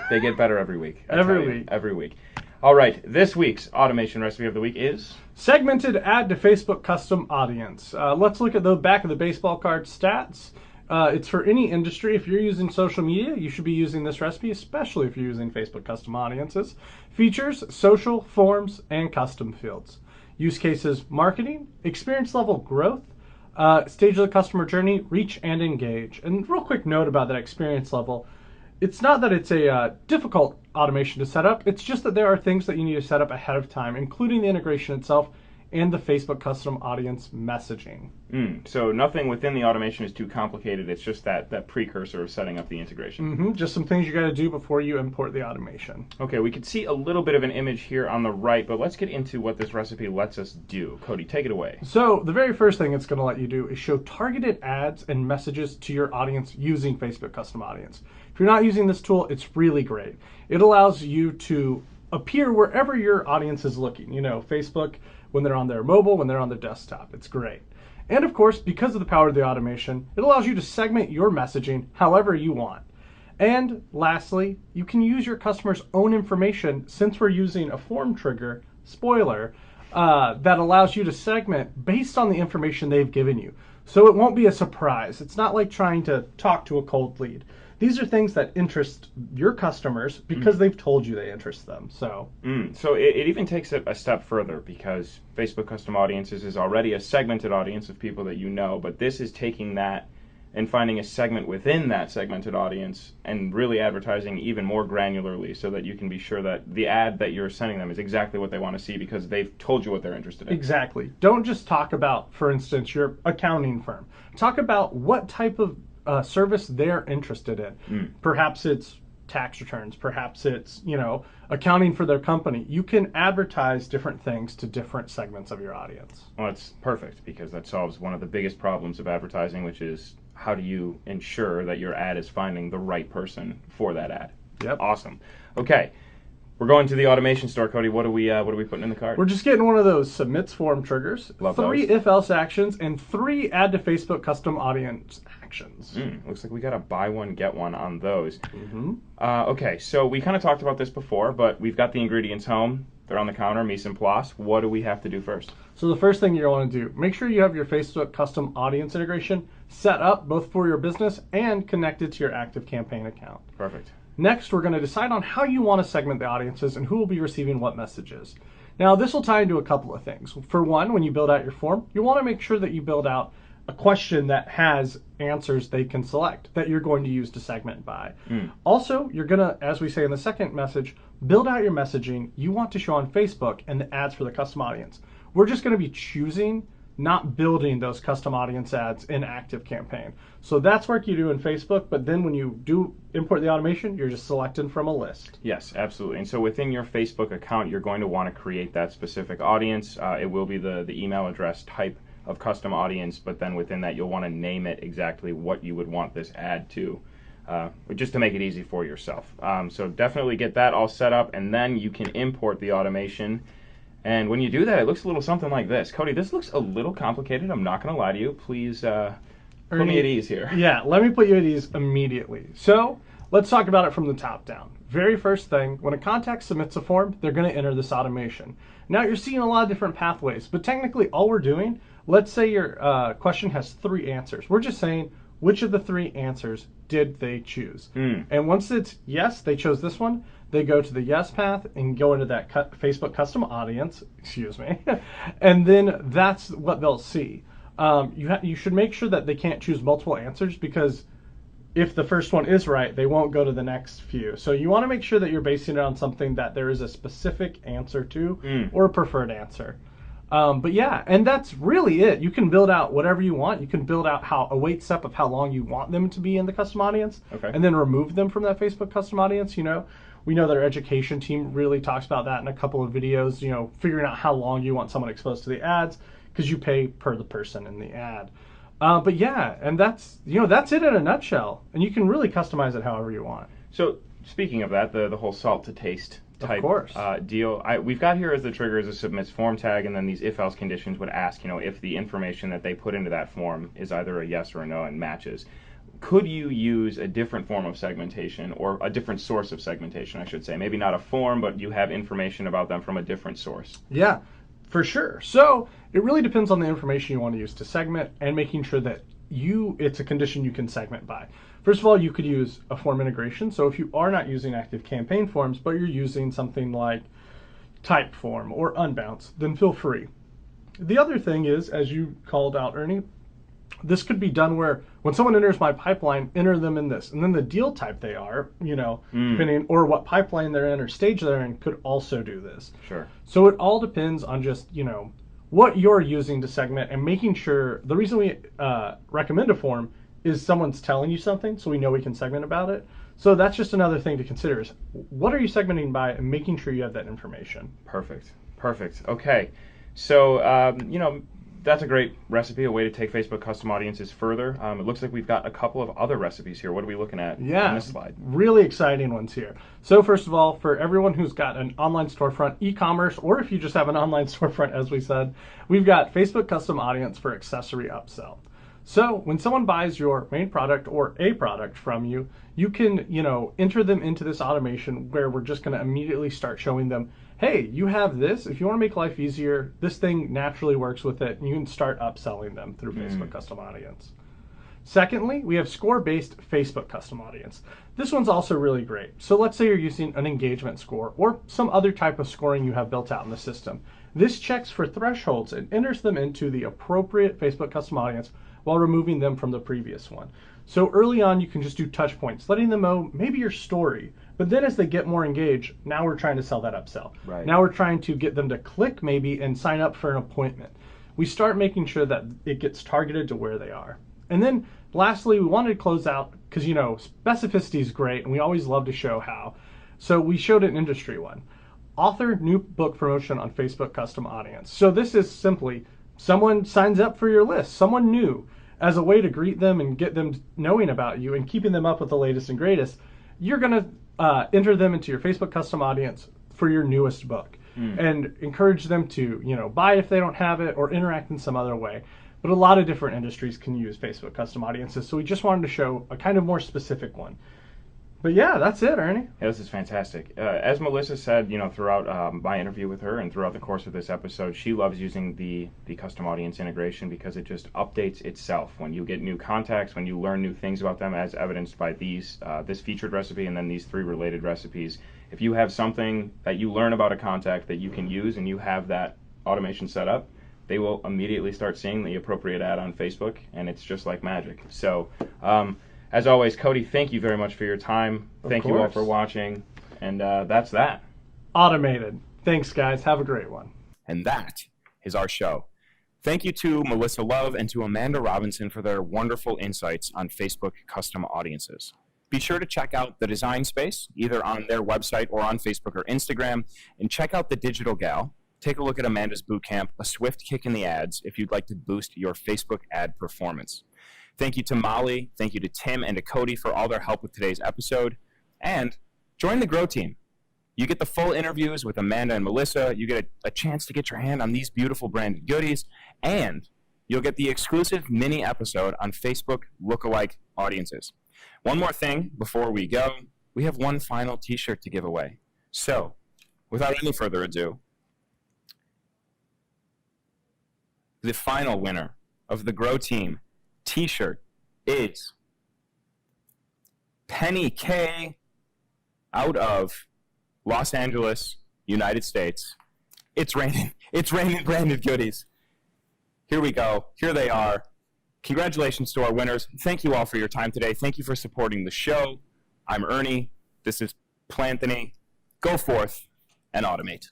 They get better every week. Every week. All right, this week's automation recipe of the week is... Segmented add to Facebook custom audience. Let's look at the back of the baseball card stats. It's for any industry. If you're using social media, you should be using this recipe, especially if you're using Facebook custom audiences. Features, social, forms, and custom fields. Use cases, marketing, experience level growth, stage of the customer journey, reach and engage. And real quick note about that experience level. It's not that it's a difficult automation to set up. It's just that there are things that you need to set up ahead of time, including the integration itself and the Facebook custom audience messaging. So nothing within the automation is too complicated. It's just that precursor of setting up the integration. Just some things you got to do before you import the automation. Okay, we can see a little bit of an image here on the right, but let's get into what this recipe lets us do. Cody, take it away. So the very first thing it's going to let you do is show targeted ads and messages to your audience using Facebook custom audience. If you're not using this tool, it's really great. It allows you to appear wherever your audience is looking. You know, Facebook, when they're on their mobile, when they're on their desktop. It's great. And of course, because of the power of the automation, it allows you to segment your messaging however you want. And lastly, you can use your customer's own information, since we're using a form trigger, spoiler, that allows you to segment based on the information they've given you. So it won't be a surprise. It's not like trying to talk to a cold lead. These are things that interest your customers because they've told you they interest them. So it even takes it a step further, because Facebook custom audiences is already a segmented audience of people that you know, but this is taking that and finding a segment within that segmented audience and really advertising even more granularly, so that you can be sure that the ad that you're sending them is exactly what they want to see, because they've told you what they're interested in. Exactly. Don't just talk about, for instance, your accounting firm. Talk about what type of service they're interested in. Perhaps it's tax returns. Perhaps it's, accounting for their company. You can advertise different things to different segments of your audience. Well, it's perfect, because that solves one of the biggest problems of advertising, which is how do you ensure that your ad is finding the right person for that ad? Yep. Awesome. Okay. We're going to the automation store, Cody. What are we putting in the cart? We're just getting one of those submits form triggers, Love 3 those. if-else actions, and 3 add to Facebook custom audience actions. Looks like we got a buy one, get one on those. Okay, so we kind of talked about this before, but we've got the ingredients home. They're on the counter, mise en place. What do we have to do first? So the first thing you want to do, make sure you have your Facebook custom audience integration set up both for your business and connected to your ActiveCampaign account. Perfect. Next, we're going to decide on how you want to segment the audiences and who will be receiving what messages. Now, this will tie into a couple of things. For one, when you build out your form, you want to make sure that you build out a question that has answers they can select that you're going to use to segment by. Also, you're going to, as we say in the second message, build out your messaging you want to show on Facebook and the ads for the custom audience. We're just going to be choosing, not building those custom audience ads in ActiveCampaign. So that's work you do in Facebook, but then when you do import the automation, you're just selecting from a list. Yes, absolutely. And so within your Facebook account, you're going to want to create that specific audience. It will be the email address type of custom audience, but then within that, you'll want to name it exactly what you would want this ad to, just to make it easy for yourself. So definitely get that all set up, and then you can import the automation. And when you do that, it looks a little something like this. Cody, this looks a little complicated. I'm not going to lie to you. Please put me at ease here. Yeah, let me put you at ease immediately. So let's talk about it from the top down. Very first thing, when a contact submits a form, they're going to enter this automation. Now you're seeing a lot of different pathways, but technically all we're doing, let's say your question has 3 answers. We're just saying, which of the 3 answers did they choose? And once it's yes, they chose this one, they go to the yes path and go into that Facebook custom audience, and then that's what they'll see. You should make sure that they can't choose multiple answers, because if the first one is right, they won't go to the next few. So you want to make sure that you're basing it on something that there is a specific answer to or a preferred answer. But yeah, and that's really it. You can build out whatever you want. You can build out a wait step of how long you want them to be in the custom audience, and then remove them from that Facebook custom audience. We know that our education team really talks about that in a couple of videos, figuring out how long you want someone exposed to the ads, because you pay per the person in the ad. But yeah, and that's it in a nutshell, and you can really customize it however you want. So speaking of that, the whole salt to taste type course. deal. We've got here as the trigger is a submits form tag, and then these if-else conditions would ask, if the information that they put into that form is either a yes or a no and matches. Could you use a different form of segmentation, or a different source of segmentation, I should say? Maybe not a form, but you have information about them from a different source. Yeah, for sure. So it really depends on the information you want to use to segment, and making sure that it's a condition you can segment by. First of all, you could use a form integration. So if you are not using ActiveCampaign forms, but you're using something like Typeform or Unbounce, then feel free. The other thing is, as you called out, Ernie, this could be done where when someone enters my pipeline, enter them in this, and then the deal type they are, depending, or what pipeline they're in or stage they're in, could also do this. Sure. So it all depends on just, what you're using to segment, and making sure. The reason we recommend a form is someone's telling you something, so we know we can segment about it. So that's just another thing to consider, is what are you segmenting by, and making sure you have that information. Perfect. Okay. So, that's a great recipe, a way to take Facebook custom audiences further. It looks like we've got a couple of other recipes here. What are we looking at on this slide? Really exciting ones here. So first of all, for everyone who's got an online storefront, e-commerce, or if you just have an online storefront, as we said, we've got Facebook custom audience for accessory upsell. So when someone buys your main product or a product from you, you can, enter them into this automation where we're just going to immediately start showing them, hey, you have this. If you want to make life easier, this thing naturally works with it, and you can start upselling them through Facebook Custom Audience. Secondly, we have score-based Facebook Custom Audience. This one's also really great. So let's say you're using an engagement score or some other type of scoring you have built out in the system. This checks for thresholds and enters them into the appropriate Facebook Custom Audience while removing them from the previous one. So early on, you can just do touch points, letting them know maybe your story. But then as they get more engaged, now we're trying to sell that upsell. Right. Now we're trying to get them to click maybe and sign up for an appointment. We start making sure that it gets targeted to where they are. And then lastly, we wanted to close out, because specificity is great and we always love to show how. So we showed an industry one. Author new book promotion on Facebook Custom Audience. So this is simply someone signs up for your list, someone new, as a way to greet them and get them knowing about you and keeping them up with the latest and greatest. You're going to enter them into your Facebook Custom Audience for your newest book and encourage them to, buy if they don't have it or interact in some other way. But a lot of different industries can use Facebook Custom Audiences, so we just wanted to show a kind of more specific one. But yeah, that's it, Ernie. Yeah, this is fantastic. As Melissa said, throughout my interview with her and throughout the course of this episode, she loves using the custom audience integration because it just updates itself. When you get new contacts, when you learn new things about them, as evidenced by this featured recipe and then these 3 related recipes, if you have something that you learn about a contact that you can use and you have that automation set up, they will immediately start seeing the appropriate ad on Facebook, and it's just like magic. So, as always, Cody, thank you very much for your time. Thank you all for watching. And that's that. Automated. Thanks, guys. Have a great one. And that is our show. Thank you to Melissa Love and to Amanda Robinson for their wonderful insights on Facebook custom audiences. Be sure to check out The Design Space, either on their website or on Facebook or Instagram, and check out The Digital Gal. Take a look at Amanda's Bootcamp, a swift kick in the ads, if you'd like to boost your Facebook ad performance. Thank you to Molly, thank you to Tim, and to Cody for all their help with today's episode. And join the Grow team. You get the full interviews with Amanda and Melissa. You get a chance to get your hand on these beautiful branded goodies. And you'll get the exclusive mini episode on Facebook lookalike audiences. One more thing before we go. We have one final t-shirt to give away. So, without any further ado, the final winner of the Grow Team t-shirt is Penny K out of Los Angeles, United States. It's raining branded goodies. Here we go. Here they are. Congratulations to our winners. Thank you all for your time today. Thank you for supporting the show. I'm Ernie. This is Planthony. Go forth and automate.